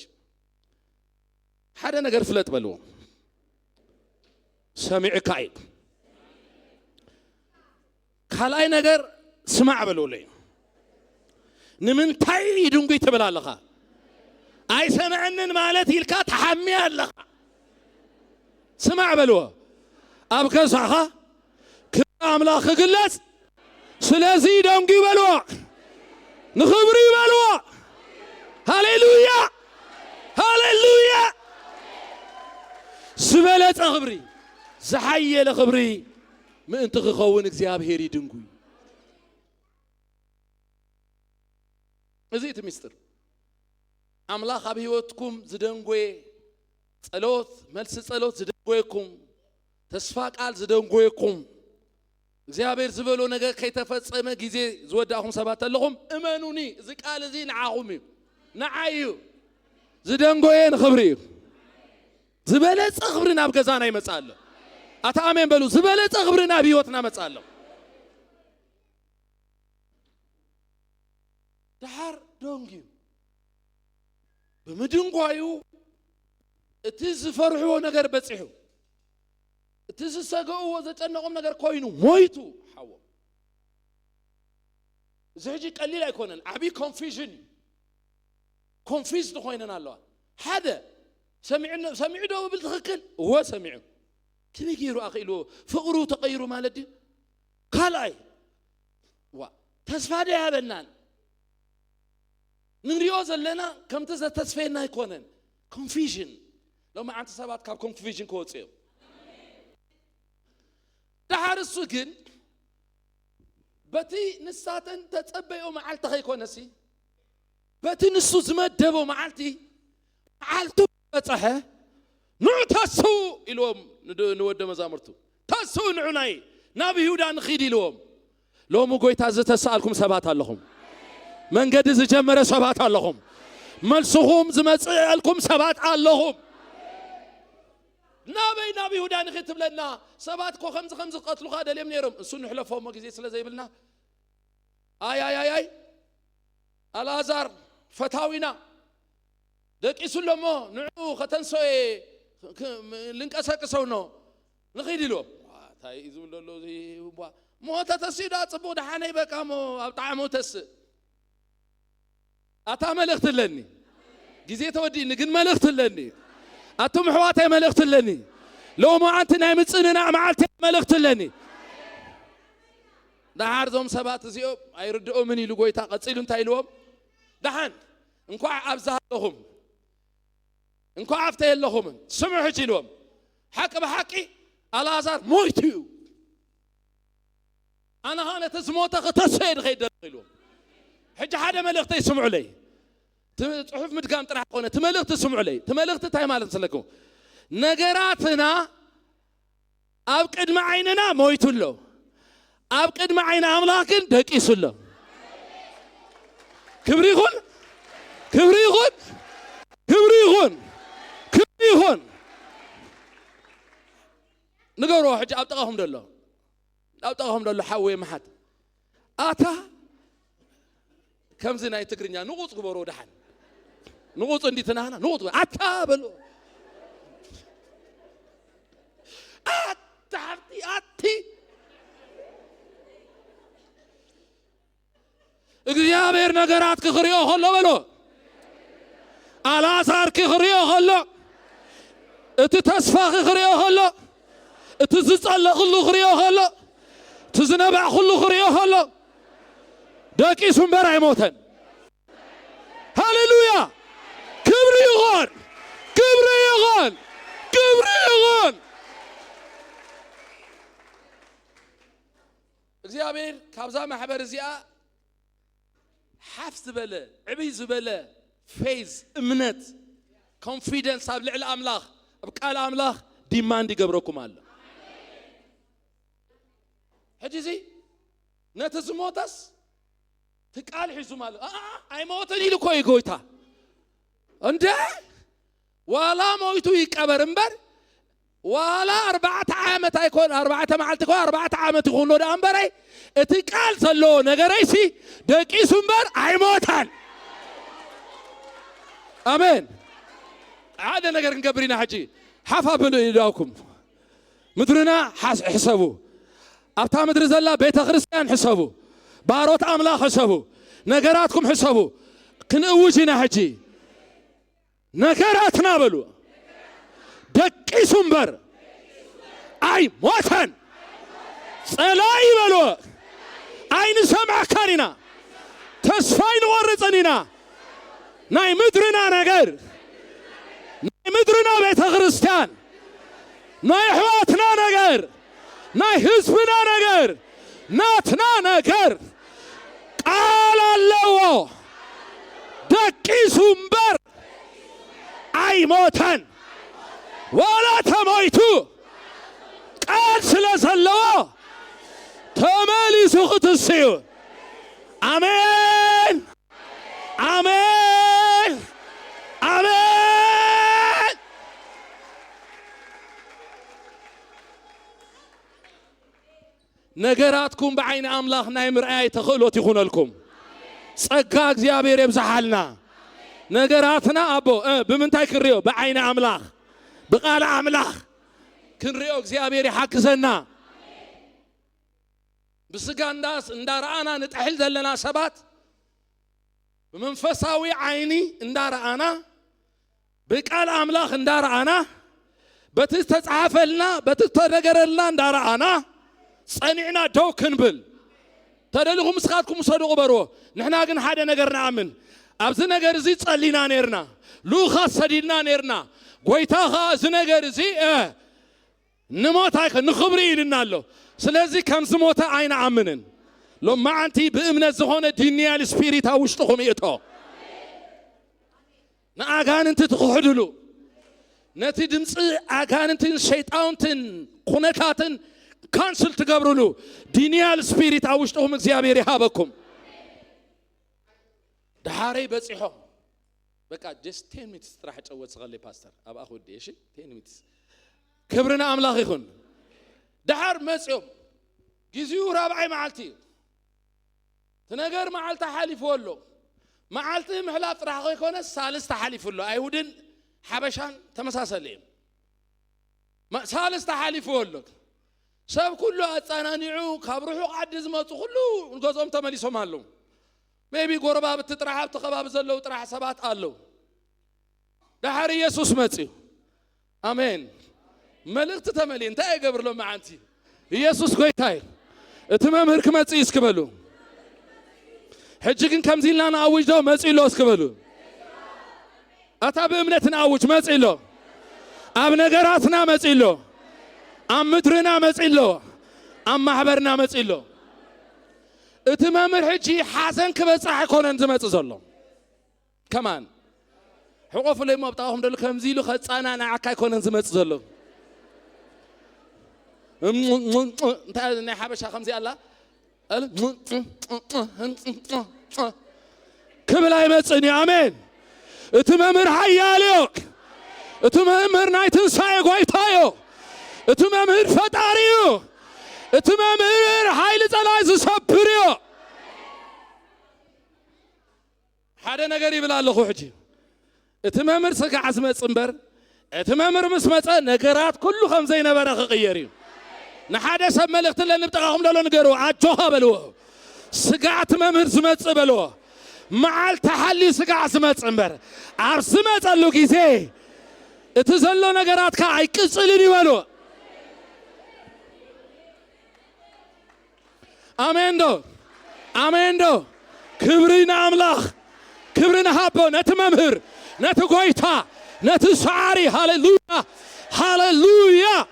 ሓደ ነገር ፍለጥ በልዎ ሰሚዕካ ኢድ ካልኣይ ነገር ስማዕ በልዎለይ ንምንታይ ድንጉይ ትብል ኣለኻ ኣይሰምዐንን ማለት ኢልካ ተሓሚ ኣለኻ ስማዕ በልዎ ኣብ ገዛኻ ክብሪ ኣምላኽ ክግለጽ ስለዚ ደንጉ በልዎ ንኽብሪ በልዎ ሃሌሉያ ሃሌሉያ ዝበለጸ ኽብሪ ዝሓየለ ኽብሪ ምእንቲ ክኸውን እግዚአብሔር ይድንጉይ እዚ እቲ ምስጢር ኣምላኽ ኣብ ህይወትኩም ዝደንጎየ ጸሎት መልስ ጸሎት ዝደንጎየኩም ተስፋ ቃል ዝደንጎየኩም እግዚአብሔር ዝበሎ ነገር ከይተፈጸመ ጊዜ ዝወዳኹም ሰባት ኣለኹም እመኑኒ እዚ ቃል እዚ ንዓኹም እዩ ንዓዩ ዝደንጎየን ኽብሪ እዩ ዝበለጸ ኽብሪ ናብ ገዛና ይመጽእ ኣሎ ኣታ ኣሜን በሉ ዝበለጸ ኽብሪ ናብ ህይወትና መጽእ ኣሎ ድሓር ደንጊዩ ብምድንጓዩ እቲ ዝፈርሕዎ ነገር በፂሑ እቲ ዝሰገእዎ ዘጨነቖም ነገር ኮይኑ ሞይቱ ሓዎ እዚ ሕጂ ቀሊል ኣይኮነን ዓብዪ ኮንፊዝድ ኮይነን ኣለዋ ሓደ ሰሚዑ ዶ ብል ትኽክል እወ ሰሚዑ ከመይ ገይሩ ኣኽኢልዎ ፍቕሩ ተቐይሩ ማለት ድዩ ካልኣይ ተስፋ ዶ ያበናን ንሪኦ ዘለና ከምቲ ዘተስፈየና ኣይኮነን ኮንፊዥን ሎማ ዓንቲ ሰባት ካብ ኮንፊዥን ክወፁ እዮም ድሓር እሱ ግን በቲ ንሳተን ተጸበዮ መዓልቲ ኸይኮነሲ በቲ ንሱ ዝመደቦ መዓልቲ መዓልቱ በፀሐ ንዑ ተስው ኢልዎም ንወደ መዛሙርቱ ተስው ንዑናይ ናብ ይሁዳ ንኺድ ኢልዎም ሎሚ ጎይታ ዝተሰኣልኩም ሰባት ኣለኹም መንገዲ ዝጀመረ ሰባት ኣለኹም መልስኹም ዝመጽአልኩም ሰባት ኣለኹም ናበይ ናብ ይሁዳ ንኺድ ትብለና ሰባት እኮ ከምዚ ዝቐትሉኻ ደልዮም ነይሮም እሱ ንሕለፎሞ ጊዜ ስለ ዘይብልና ኣይ ኣልዓዛር ፈታዊና ደቂሱሎ እሞ ንዑ ኸተንሶየ ልንቀሰቅሰው ነው ንኺድ ኢልዎም እንታይ እዩ ዝብል ዘሎ እዚ ሞተ ተሲዳ ጽቡቕ ደሓነይ በቃ ሞ ኣብ ጣዕሙ ተስእ ኣታ መልእኽት ኣለኒ ጊዜ ተወዲእኒ ግን መልእኽት ኣለኒ ኣቱም ኣሕዋተይ መልእኽት ኣለኒ ሎሚ ዓንቲ ናይ ምጽንናዕ መዓልቲ መልእኽት ኣለኒ ድሓር ዞም ሰባት እዚኦም ኣይርድኦምን ኢሉ ጎይታ ቀፂሉ እንታይ ኢልዎም ድሓን እንኳዕ ኣብዛ ኣለኹም እንኳዕ ኣብተ የለኹምን ስምዑ ሕጂ ኢልዎም ሓቂ ብሓቂ ኣልዓዛር ሞይቱ እዩ ኣነ ኸ ነቲ ዝሞተ ክተስየ ንኸይድ ኢልዎም ሕጂ ሓደ መልእኽቲ ይስምዑ ለይ ጽሑፍ ምድጋም ጥራሕ ኮነ ትመልእኽቲ ስምዑ ለይ ትመልእኽቲ እንታይ ማለት ስለኩም ነገራትና ኣብ ቅድሚ ዓይንና ሞይቱ ኣሎ ኣብ ቅድሚ ዓይኒ ኣምላኽ ግን ደቂሱ ኣሎ ክብሪ ይኹን ክብሪ ይኹን ክብሪ ይኹን ክብሪ ይኹን ንገብሮ ሕጂ ኣብ ጠቓኹም ደሎ ሓወየ መሓት ኣታ ከምዚ ናይ ትግርኛ ንቑፅ ግበሮ ድሓን نقوط عندي تناهنا نقوط أتابلو أتي እግዚአብሔር ነገራት ክኽሪዮ ኸሎ በሎ አልዓዛር ክኽሪዮ ኸሎ እቲ ተስፋ ክኽሪዮ ኸሎ እቲ ዝጸለቕ ሁሉ ክኽሪዮ ኸሎ እቲ ዝነብዕ ሁሉ ክኽሪዮ ኸሎ ደቂሱ እምበር ኣይሞተን ሃሌሉያ ክብሪ ይኹን ክብሪ ይኹን ክብሪ ይኹን እግዚአብሔር ካብዛ ማሕበር እዚኣ حف زبالة عبي زبالة فيز امنت confidence اب لعل املاخ بقال املاخ ديماند يقبركم الله حجزي نتزموتس تقال حزو مال اي موتني لكو يغويتا انت ولا مويتو يقبر امبر ولا 4 عامت ايكون 4 معلت كو 4 عامت يكون ود امبري اتي قال زلو نغريسي دقيس امبر ايموتان امين هذا نغير نقبرينا حجي حفا بلو يداوكم مدرنا حسبوا ابتا مدر زلا بيت كريستيان حسبوا باروت املاك حسبوا نغراتكم حسبوا كنوجينا حجي نغراتنا بلو دقيس امبر اي موتان صلاي بلو عين سمع كارينا تسفاين ورزنينا ناي مدرنا نغير ناي مدرنا بيت كريستيان ناي حواتنا نغير ناي حزبنا نغير ناتنا نغير قال الله دقيس امبر اي موتان ولا تموتوا قال سلازلوا تمالي سقط السيو امين امين امين نغراتكم بعين املاخ ناي مرآي تخلوت يكون لكم صقا እግዚአብሔር يبزحلنا نغراتنا ابو بمنتاي كريو بعين املاخ بقال املاخ كنريو እግዚአብሔር يحكزنا بسغانداس اندارانا نتحل زلنا سبات بمنفساوي عيني اندارانا بقال املاخ اندارانا بتستعافلنا بتتنغرلنا اندارانا صنعنا دو كنبل تدلغو مسخاتكم صدقوا برو نحنا كن حدا نغر نامن ابز نغر زي صلينا نيرنا لوخا سدينا نيرنا غويتاخا ز نغر زي نموتاك نخبري لنالو ስለዚህ ከምዝሞታ አይና አምነን ለማንቲ በእምነት ዘሆነ ዲኒያል ስፒሪት አውሽጥኩም ይቶ ናአጋንንት ትخحدሉ ነቲ ድምጽ አጋንንትን ሸይጣንትን ኩነካትን ካንስል ትገብሩሉ ዲኒያል ስፒሪት አውሽጥኩም እግዚአብሔር ይሃበኩም ዳሬ በጽሖ በቃ just 10 minutes ጥራህ ጨወት ጽገለ ፓስተር አባ አሁዲ እሺ 10 minutes ክብርና አምላክ ይሁን دحر مسيوم جزيو رابعي معلتي تنقر معلتا حالف ولو معلتي محلات راح يكون الثالث تحالف له ايودن حبشان تمساسلين ثالث تحالف ولو سب كله اصانانيعو كبرحو قدز مصو كله غزوم تمليسو مالو ميبي غربا بتطرح بتخباب زلو طرح سبات قالو دحر يسوع مصي امين ملكت تملي انت يقبر له معانتي يسوع كويتاي اتمامر كمصي اسكبلو حجكن كمزيلنا اوجدو مصي له اسكبلو اتا بامنتنا اوج مصي له اب نغراتنا مصي له ام مدرنا مصي له ام محبرنا مصي له اتمامر حجي حسن كبصح يكونن زمص زلو كمان حقوف لي مبطاهم دل كمزيلو خصانا نعكا يكونن زمص زلو انت انا حبشه خمسي الله كبل يمصني امين اتممر حياليو اتممر نايتن ساي غويتايو اتممر فطاريو اتممر حيل صلاز سبريو حدا ነገር ይብላልሁ ሕጂ اتمامر سقع عزمة صنبر اتمامر مسمة نجارات كله خمسين برخ غيري نحادة سب ملقت اللي نبتغاهم لون نجارو عجوها بلوه سقع اتمامر سمة بلوه معال تحلي سقع عزمة صنبر عرسمة قالوا كيسي اتزلوا نجارات كاي كسلني بلوه آمين دو آمين دو كبرنا أملاخ كبرنا هابو نتممهر نتقويتا نتسعاري هاليلويا هاليلويا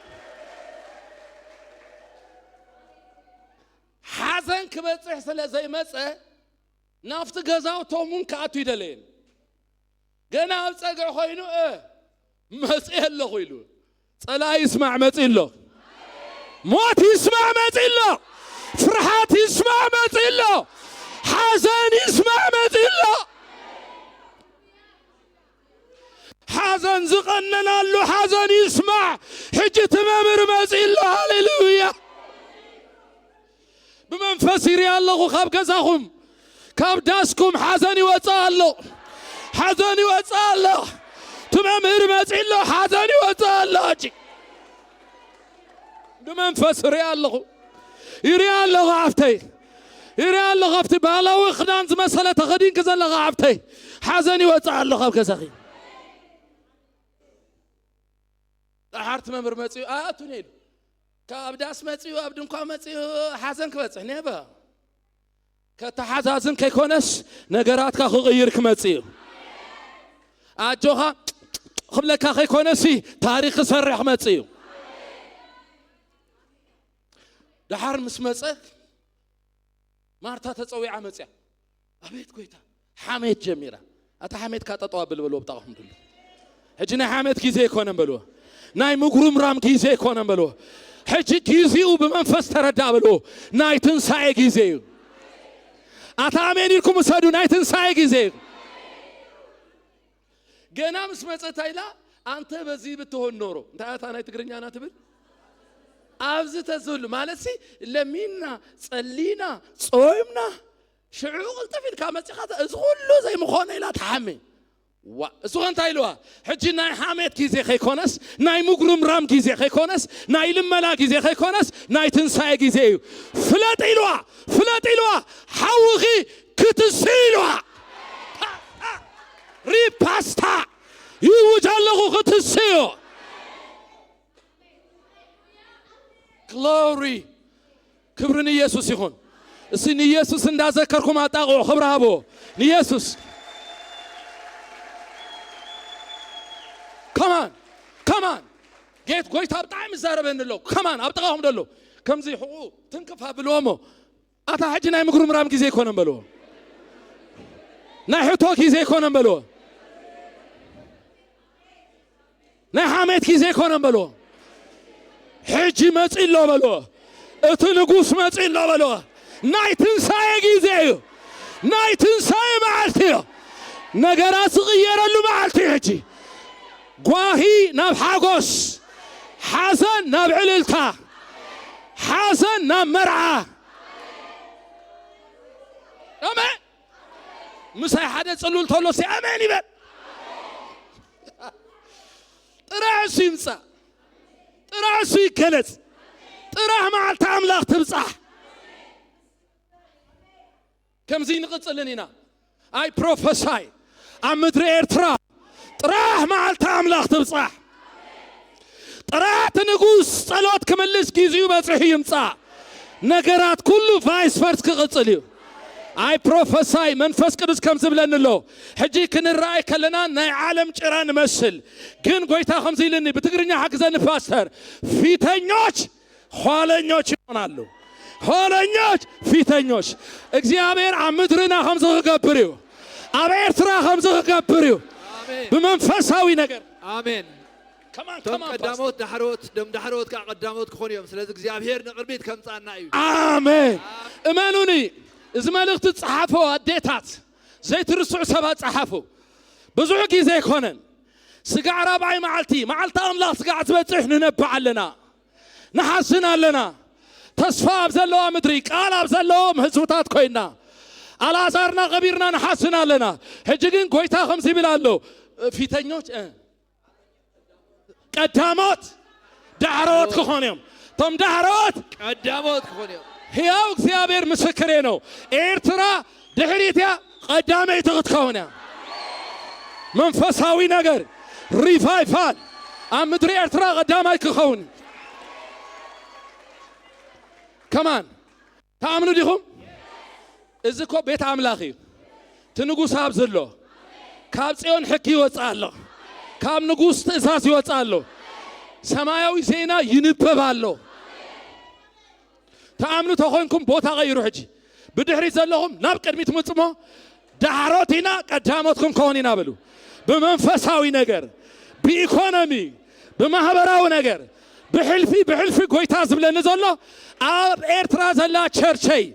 حزن كبتصح سلا زي مسأ نافت غزاو تومون كاتو يدلين غنا ابصقع خوينو مسئ له خويلو صلا يسمع مسئ له موت يسمع مسئ له فرحات يسمع مسئ له حزن يسمع مسئ له حزن زقننا له حزن يسمع حجة تمامر مسئ له هاليلويا بمنفس يري الله خاب كزاهم كاب داسكم حزن يوصى الله حزن يوصى الله تمامر مسئ له حزن يوصى الله بمنفس يري الله يري الله عفتي يري الله عفتي بالا وخدان مسألة تخدين كذا الله عفتي حزن يوصى الله خاب كزاخي حارت ممر مسئ تنيل كابداس مسئ وابدن كوا مسئ حزن كبصح نيبا كتحزازن كيكونش نجارات كغيرك مسئ أجوها خبلك كيكونسي تاريخ سرح مسئ دحار مسمصه مارتا تصويع مسئ أبيت كويتا حميد جميرة أتا حميد كاتطوا بلبلو بتاعهم دول هجنا حميد كيزي يكونن بلو ناي مغروم رام كيزي يكونن بلو حجي كيزيو بمنفس تردا بلو ناي تنساي كيزي أتا أمين لكم سادو ناي تنساي كيزي جنا مسمصه تايلا أنت بزي بتهون نورو أنت أتا ناي تقرنيا أنا تبل أبز تزول مالسي لمينا صلينا صومنا شعوق التفيد كامل خاطر ازغلو زي مخونه لا تحمي سوغان تايلوا حجي ناي حامد كيزي خيكونس ناي مغروم رام كيزي خيكونس ناي لملا كيزي خيكونس ناي تنساي كيزي فلات إلوا حوغي كتسيلوا ريباستا يوجالغو كتسيو Glory كبرني يسوع يخون سين يسوع سندازكركم أتاقو خبرهابو يسوع come on جيت قويت أبطعم الزاربين اللو come on أبطعهم دلو كم زي حقوق تنكفها بالوامو أتا حجي ناي مقرم رام كي زي كونن بلو ناي حتو كي زي كونن بلو ناي حامد كي زي كونن بلو حجي مسئ الله بلو اتنقوس مسئ الله بلو ناي تنساي جيزيو ناي تنساي معالتيو نقراس غير اللو معالتي حجي قواهي ناب حاقوس حسن ناب عللتا حسن ناب مرعى أمين مساي حدا تصلول تولو سي أمين يبال طرع سيمسا طرع سوي كنت طرع مع التعملاق تبصح كم زين قصلنينا اي بروفيساي ام مدري ايرترا طرع مع التعملاق تبصح طرع تنقوس صلوت كملس كيزيو بصح يمصا نغرات كله فايس فرس كقصليو اي بروفيساي منفس قدس كم زبلن له حجي كن الراي كلنا ناي عالم قران مسل كن قويتا خمزيلني بتغرينا حقزن فاستر فيتኞች ኋለኞች ይሆናሉ ኋለኞች ፊተኞች እግዚአብሔር አምድርና خمزه ገብሪው አቤርትራ خمزه ገብሪው በመንፈሳዊ ነገር አሜን كمان قداموت دحروت دم دحروت كا قداموت كون يوم سلاذ እግዚአብሔር نقربيت كمصانا እዩ آمين امنوني إذا ما لقيت صحافة أديتات زي ترسع سبعة صحافة بزوج زي كونن سقع ربعي معلتي أملاق سقع تبتح ننبع لنا نحسنا لنا تصفى بزلوا مدري قال بزلوا مهزوتات كوينا على زارنا غبيرنا نحسنا لنا هجين كويتا 50 بلالو ፊተኞች ቀዳሞት ዳዕሮት ክኾንዮም ቶም ዳዕሮት ቀዳሞት ክኾንዮም ሕያው እግዚአብሔር ምስክሬ ነው ኤርትራ ድሕሪትያ ቀዳመይቲ ክትከውን እያ መንፈሳዊ ነገር ሪቫይቫል ኣብ ምድሪ ኤርትራ ቀዳማይ ክኸውን ከማን ተኣምኑ ዲኹም እዚ እኮ ቤት ኣምላኽ እዩ እቲ ንጉስ ኣብ ዘሎ ካብ ጽዮን ሕጊ ይወፅእ ኣሎ ካብ ንጉስ ትእዛዝ ይወፅእ ኣሎ ሰማያዊ ዜና ይንበብ ኣሎ ተኣምኑ ተኾንኩም ቦታ ቀይሩ ሕጂ ብድሕሪት ዘለኹም ናብ ቅድሚት ምፅሞ ዳዕሮት ኢና ቀዳሞትኩም ከሆን ኢና በሉ በመንፈሳዊ ነገር በኢኮኖሚ በማህበራዊ ነገር بحلفي ጎይታ ዝብለኒ ዘሎ ኣብ ኤርትራ ዘላ ቸርቸይ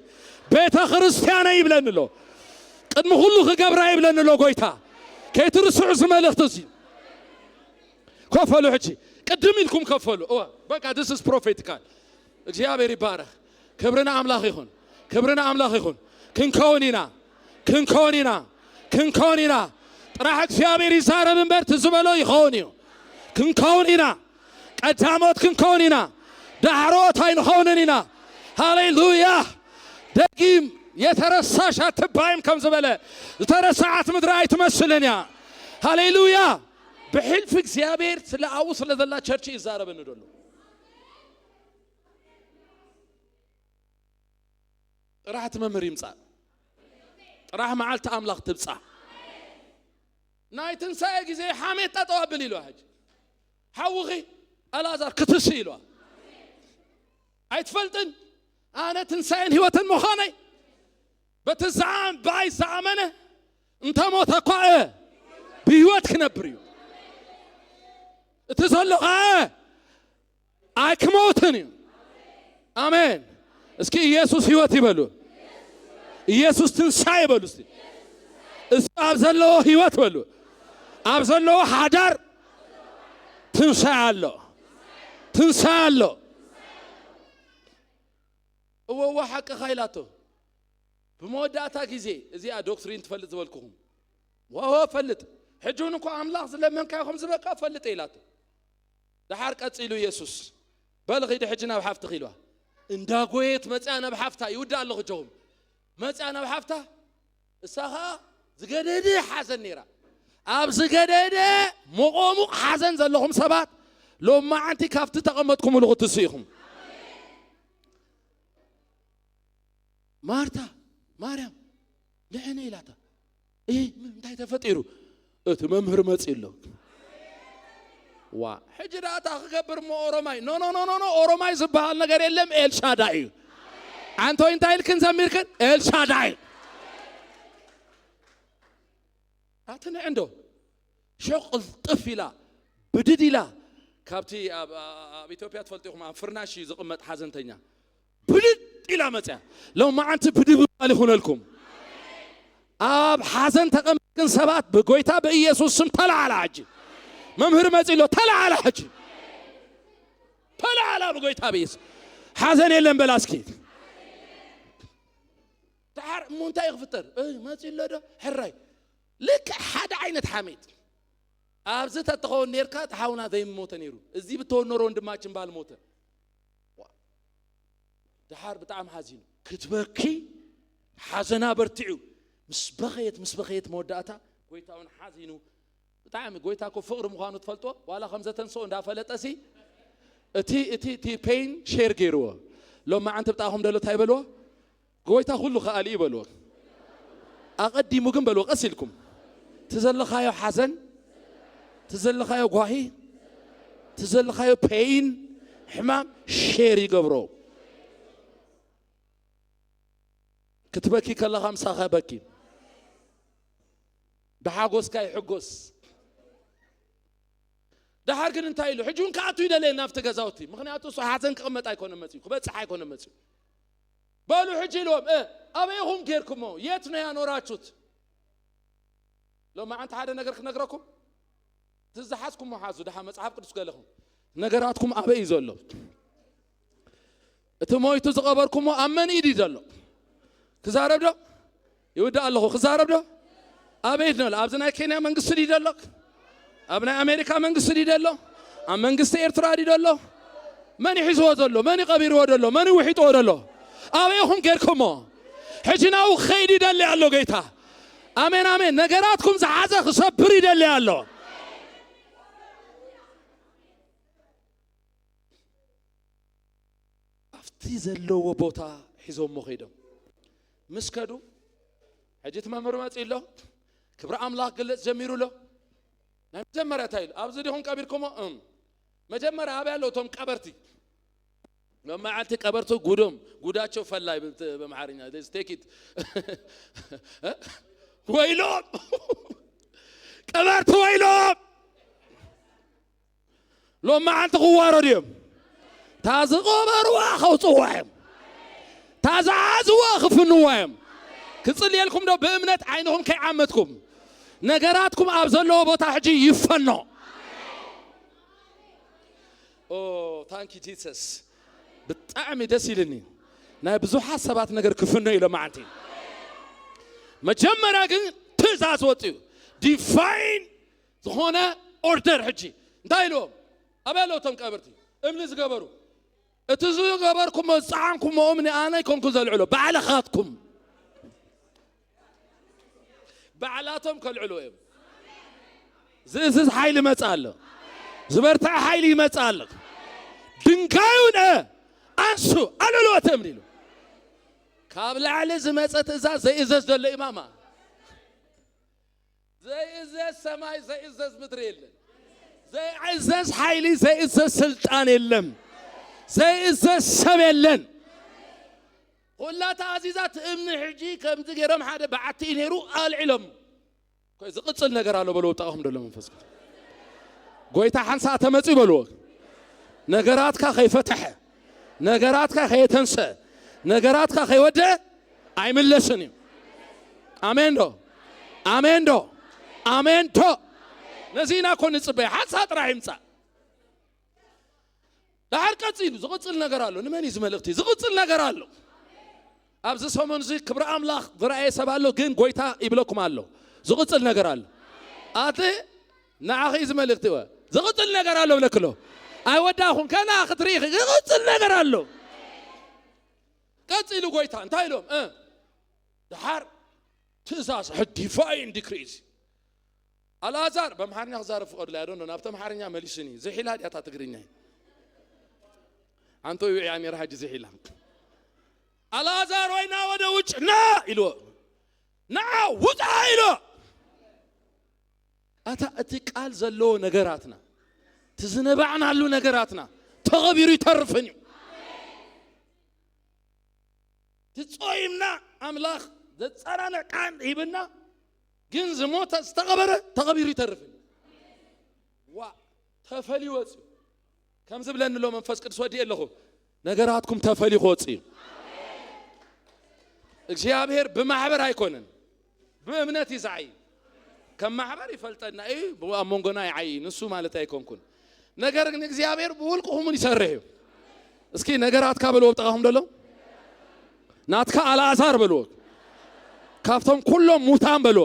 ቤተ ክርስቲያን ይብለንሎ ቅድሚ ሁሉ ክገብራ ይብለንሎ ጎይታ ከይትርስዑ ዝመልእኽቲ እዚ ከፈሉ ሕጂ ቅድም ኢልኩም ከፈሉ በቃ this is prophetical እግዚአብሔር ይባረክ ክብርና አምላኽ ይሁን ክብርና አምላኽ ይሁን ክንከውን ኢና ጥራሕ እግዚአብሔር ይዛረብ እምበር ትዝበሎ ይኸውን እዩ ክንከውን ኢና ቀዳሞት ክንከውን ኢና ዳዕሮት ኣይንኸውንን ኢና ሃሌሉያ ደጊም የተረሳሽ አትባይም ከም ዝበለ ዝተረሳዓት ምድሪ ኣይትመስልን እያ ሃሌሉያ ብሕልፊ እግዚአብሔር ስለ አቡ ስለ ዘላ ቸርች ይዛረበን ደሎ ጥራሕት መምህር ይምፃእ ጥራሕ መዓልቲ ኣምላኽ ትብፃዕ ናይ ትንሣኤ ጊዜ ሓሜት ጠጠው ኣብል ኢሉ ሕጂ ሓውኺ ኣልዓዛር ክትስ ኢሉ ኣይትፈልጥን ኣነ ትንሣኤን ህይወትን ምዃነይ በቲ ባይ ዝኣመነ እንተሞተ እኳ ብህይወት ክነብር እዩ እቲ ዘሎ ኣይክሞትን እዩ ኣሜን እስኪ ኢየሱስ ህይወት ይበሉ ኢየሱስ ትንሣኤ ይበሉ እስቲ እሱ ኣብ ዘለዎ ህይወት በሉ ኣብ ዘለዎ ሓዳር ትንሣኤ ኣሎ እወ ሓቂ ኻይላቶ بموداتا ጊዜ እዚኣ ዶክትሪን ትፈልጥ ዝበልኩኹም ፈልጥ ሕጁን እኮ ኣምላኽ ዝለመንካይኹም ዝበቃ ፈልጥ ኢላቶ ድሓር ቀፂሉ ኢየሱስ በልኺ ሕጂ ናብ ሓፍቲ ኺልዋ እንዳጎየት መፅያ ናብ ሓፍታ ይውዳ ኣለኹ ጀኹም መፅያ ናብ ሓፍታ እሳኻ ዝገደደ ሓዘን ነይራ ኣብ ዝገደደ ሙቑሙቕ ሓዘን ዘለኹም ሰባት ሎማዓንቲ ካብቲ ተቐመጥኩምሉ ክትስኢኹም ማርታ ማርያም ንሕነ ኢላታ እንታይ ተፈጢሩ እቲ መምህር መፂሎ ዋ ሕጂ ዳታ ክገብር ሞ ኦሮማይ ኖ ኦሮማይ ዝበሃል ነገር የለም ኤልሻዳይ እዩ አንተ እንታይ ልክን ዘሚርክን ኤልሻዳይ ኣትነ እንዶ ሸቕል ጥፍ ኢላ ብድድ ኢላ ካብቲ ኣብ ኢትዮጵያ ትፈልጥኹም ኣብ ፍርናሽ ዝቕመጥ ሓዘንተኛ ብድድ ኢላ መፅያ ሎማዓንቲ ብድብ ባል ይኹነልኩም ኣብ ሓዘን ተቐመጥክን ሰባት ብጎይታ በኢየሱስ ስም ተላዓላ ሕጂ መምህር መፂሎ ተላዓላ ሕጂ ተላዓላ ብጎይታ በኢየሱስ ሓዘን የለን በላስኪ ድሓር እሞ እንታይ ይኽፍጠር መፂሎ ዶ ሕራይ ልክ ሓደ ዓይነት ሓሜት ኣብዚ ተትኸውን ነርካ ተሓውና ዘይሞተ ነይሩ እዚ ብትሆን ኖሮ ወንድማችን ባልሞተ ድሓር ብጣዕሚ ሓዚኑ ክትበኪ ሓዘና በርቲዑ ምስ በኸየት መወዳእታ ጎይታውን ሓዚኑ ብጣዕሚ ጎይታ እኮ ፍቕሪ ምዃኑ ትፈልጦ ዋላ ከምዘተንሶ እንዳፈለጠሲ እቲ ፔን ሼር ገይርዎ ሎማዓንቲ ብጣኹም ደሎ እንታይ በልዎ ጎይታ ኩሉ ኸኣሊ ይበልዎ ኣቐዲሙ ግን በልዎ ቀስ ኢልኩም ትዘለኻዮ ሓዘን ትዘለኻዮ ጓሂ ትዘለኻዮ ፔን ሕማም ሼር ይገብሮ ክትበኪ ከለኻ ምሳኻ በኪ ብሓጎስካ ይሕጎስ ድሓር ግን እንታይ ኢሉ ሕጁን ከኣቱ ይደለየ ናብቲ ገዛውቲ ምክንያቱ እሱ ሓዘን ክቕመጥ ኣይኮነ መፅዩ ክበፅሕ ኣይኮነ መፅዩ በሉ ሕጂ ኢልዎም ኣበይኹም ጌርኩሞ የት ነው ያኖራችሁት ሎማዓንቲ ሓደ ነገር ክነግረኩም ትዝሓዝኩሞ ሓዙ ድሓ መፅሓፍ ቅዱስ ገለኹም ነገራትኩም ኣበይ እዩ ዘሎ እቲ ሞይቱ ዝቐበርኩሞ ኣብ መን ኢድ እዩ ዘሎ ክዛረብ ዶ ይውዳእ ኣለኹ ክዛረብ ዶ ኣበይ ነው ኣብዚ ናይ ኬንያ መንግስቲ ዲ ዘሎ أبناء أمريكا من قصدي دلله من قصدي إيرترا دلله من يحزوا دلله من يقبروا دلله من يوحيدوا دلله أبيهم غيركم حجنا وخيدي دلله الله جيتها آمين آمين نجاراتكم زعزة خصبري دلله الله أفتيزلوا وبوتا حزوم مخيدم مسكدو حجت ما مرمات إلا كبر أملاك قلت زميرو له مجمرة تايل أبزدي هون كبيركم مجمرة هذا لو توم كبرتي لما عندك كبرتو قدوم قداتشو فلاي بمحارنا this take it ويلوم كبرتو ويلوم لما عندك غوار اليوم تازقوا برواخ وصوهم تازعز واخف النوام كتصلي لكم ده بأمنة عينهم كعامتكم نجاراتكم أبزلوا بتحجي يفنوا أوه thank you Jesus بتعمي دسيلني نبزوحة سبات نجار كفنوا إلى معتين مجمرة كن تزاز وتيو define هنا order حجي دايلو أبلو تم كبرتي إمليز كبروا اتزوج كبركم وصعانكم وأمني أنا يكون كذا العلو بعلى خاطكم بعلاتهم كل علوهم زيز حيل ما تعلق زبرتع حيل ما تعلق دنكايونه أنسو أنا لو أتمرينه قبل على زمات أتزاز زي إزاز دل إمامه زي إزاز سماي زي إزاز مدريل زي إزاز حيلي زي إزاز سلطان اللم زي إزاز سبيلن ولا تعزيزات ابن حجي كم تجرم حدا بعتين هرو قال علم كويس قصل نجار على بلوت أهم دول من فسق قويت حنسا تمسي بلوك نجاراتك خي فتح نجاراتك خي تنسى نجاراتك خي وده عمل لسني آمين دو آمين دو آمين تو نزينا كون نصبي حسات راح يمسى لا حركة زيلو زقصل نجار على نماني زملقتي زقصل نجار على أبز سومن زي كبر أملاخ ذرأي سبالو جن قويتا يبلوكم على زقصل نجار على أتى نعاخي زملقتوا زقصل نجار على ولكله أوداهم كان آخذ ريخ زقصل نجار على قصيلو قويتا انتايلهم دحار تزاز define decrease الازار بمحرني غزار فقر لا دون نابته محرنيا مليسني زي حيلاد يا تغريني انتو يا امير حاج زي حيلاد الازار وينا ودا وچ نا يلو نا ودا يلو اتا اتقال زلو نغراتنا تزنبعنا له نغراتنا تغبيرو يترفني تصويمنا املاخ ذصرانا كان يبنا جن زموت استغبره تغبير يترفني وا تفلي وصي كم زبلن لو منفس قدس ودي يلهو نغراتكم تفلي خوصي እግዚአብሔር በማህበር አይኮነን በእምነት ይዛይ ከማህበር ይፈልጠና በአሞንጎና ያይ ንሱ ማለት አይኮንኩን ነገር ግን እግዚአብሔር በውልቁ ምን ይሰረህ እስኪ ነገራትካ ብሎ ወጣሁም ደሎ ናትካ አልዓዛር ብሎ ካፍቶም ኩሎም ሙታን ብሎ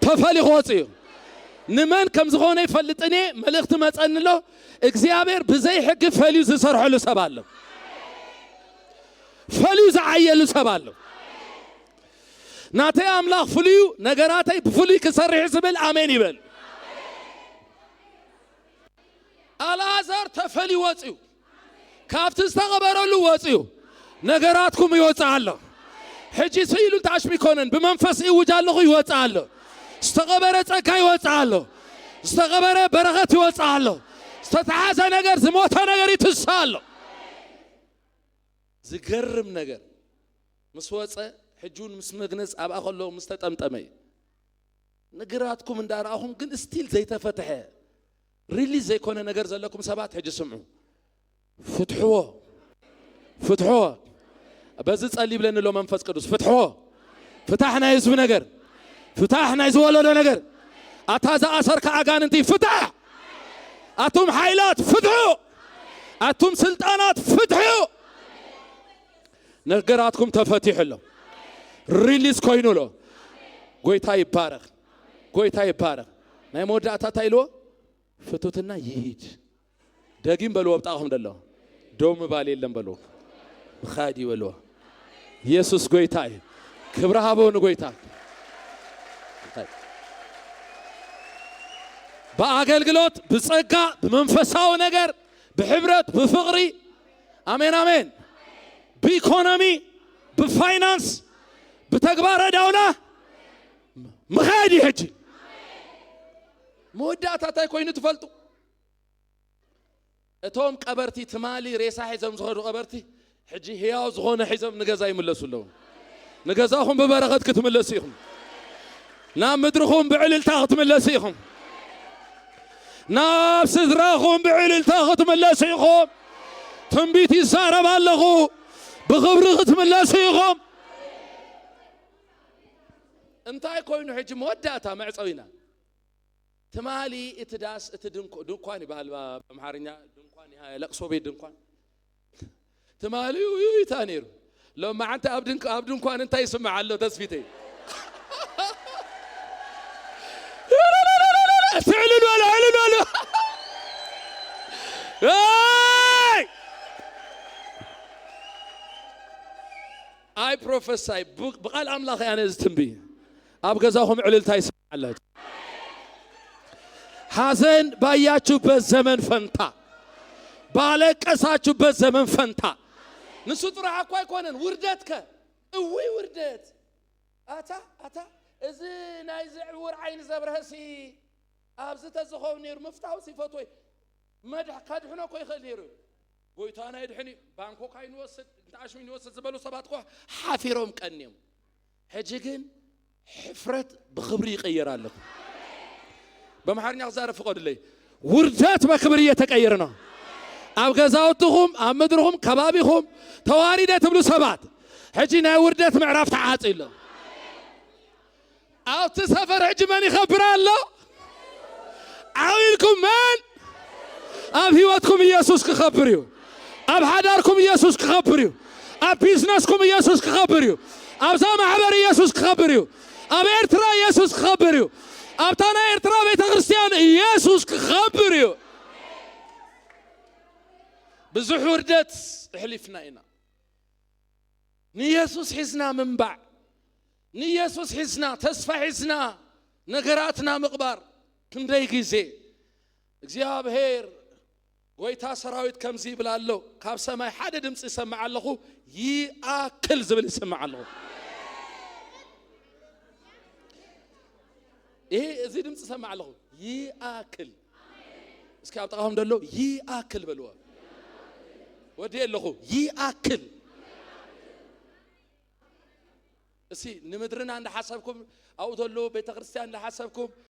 ተፈሊ ኾጺ نمان كم زغوني فلتني ملخت مصنلو እግዚአብሔር بزي حق فليو زسرحو لسبالو فليو زعيلو سبالو ناتي املاخ فليو نغراتي بفليو كسرح زبل امين يبل الازار تفلي وصيو كافت استغبرلو وصيو نغراتكم يوصالو حجي سيلو تاشمي كونن بمنفس يوجالو يوصالو استغبره ጸጋ ይወጣሉ استغبره በረከት ይወጣሉ استتعاز ነገር ዝሞተ ነገር ይትሳሉ ዝገርም ነገር مسوጸ ሕጁን مسمግነጽ አባኸሎ مستጠምጠመይ ነገራትኩም እንዳራሁም ግን ስቲል ዘይተፈተሐ ሪሊዝ ዘይኮነ ነገር ዘለኩም ሰባት ሕጅ ስምዑ ፍትሖ በዚህ ጸልይ ብለን ለው መንፈስ ቅዱስ ፍትሖ ፍታህና ይዝብ ነገር فتحنا يزولنا نجر أتازا أسر كأجانتي فتح أتوم حيلات فتحوا أتوم سلطانات فتحوا نجراتكم تفتح له ريليس كوينولو ጎይታ ይባረክ ጎይታ ይባረክ ናይ መወዳእታ ታይሎ ፍቱትና ይሂድ ደጊም በሉ ወብጣሁም ደሎ ዶም ባል የለም በሉ ኻዲ በሉ ኢየሱስ ጎይታ ክብረ ሃቦን ጎይታ በአገልግሎት በጸጋ በመንፈሳው ነገር በህብረት በፍቅሪ አሜን አሜን በኢኮኖሚ በፋይናንስ በተግባር ዳውላ መኻዲ ሄጂ መወዳእታ ታይ ኮይኑ ትፈልጡ እቶም ቀበርቲ ትማሊ ሬሳ ሒዘም ዝኸዱ ቀበርቲ ሕጂ ህያው ዝኾነ ሒዘም ንገዛ ይምለሱለው ንገዛኹም በበረኸት ክትምለሱ ኢኹም ናብ ምድርኹም ብዕልልታ ክትምለሱ ኢኹም ናብ ስድራኹም ብዕልልታ ክትምለሱ ኢኹም ትንቢት ይዛረብ ኣለኹ ብኽብሪ ክትምለሱ ኢኹም እንታይ ኮይኑ ሕጂ መወዳእታ መዕፀዊና ትማሊ እትዳስ እትድንኳን ይባል በአማርኛ ድንኳን ለቅሶ ቤት ድንኳን ትማሊ ይታኔሩ ለማ አንተ አብ ድንኳን እንታይ ይስማዕ አለው ተስፊቴ تعلن ولا علن ولا I prophesy بقال أملاخ أنا زتنبي أبغى زاهم عللتها يسمع الله حزن باياتشو بالزمن فنتا بالك أساتشو بالزمن فنتا نسطر عقوي كونن وردتك وي وردت أتا إذا نايزع ور عين زبرهسي أبزت الزخون نير مفتاح صفاتوي مدح قد حنا كوي خليرو بويتانا يدحني بانكو كاين وسط انتعش من وسط زبلو سبات قوح حافيرهم كأنيم هجيجن حفرت بخبري يغير لكم بمحرني أغزار فقود لي وردات بخبرية تغيرنا أبغى زاوتهم أمدرهم كبابهم تواريدات بلو سبات هجينا وردات معرفت عاطي له أو تسافر عجماني خبر الله عاويلكم من أب هيواتكم يسوس كخبريو أب حداركم يسوس كخبريو أب بيزنسكم يسوس كخبريو أب زام حبر يسوس كخبريو أب إرترا يسوس كخبريو أب تانا إرترا بيت كريستيان يسوس كخبريو بزحور دت حلفنا إنا نيسوس حزنا منبع نيسوس حزنا تسفى حزنا نقراتنا مقبار كندي غيزي እግዚአብሔር ጎይታ ሰራዊት ከምዚ ብላለው ካብ ሰማይ ሓደ ድምጽ ይሰማዕ ኣለኹ ይአክል ዝብል ይሰማዕ ኣለኹ እዚ ድምጽ ይሰማዕ ኣለኹ ይአክል እስኪ አብጣሁም ደሎ ይአክል በልዋ ወዲ ኣለኹ ይአክል እስኪ ንምድርና እንደ ሐሳብኩም አው ደሎ ቤተ ክርስቲያን እንደ ሐሳብኩም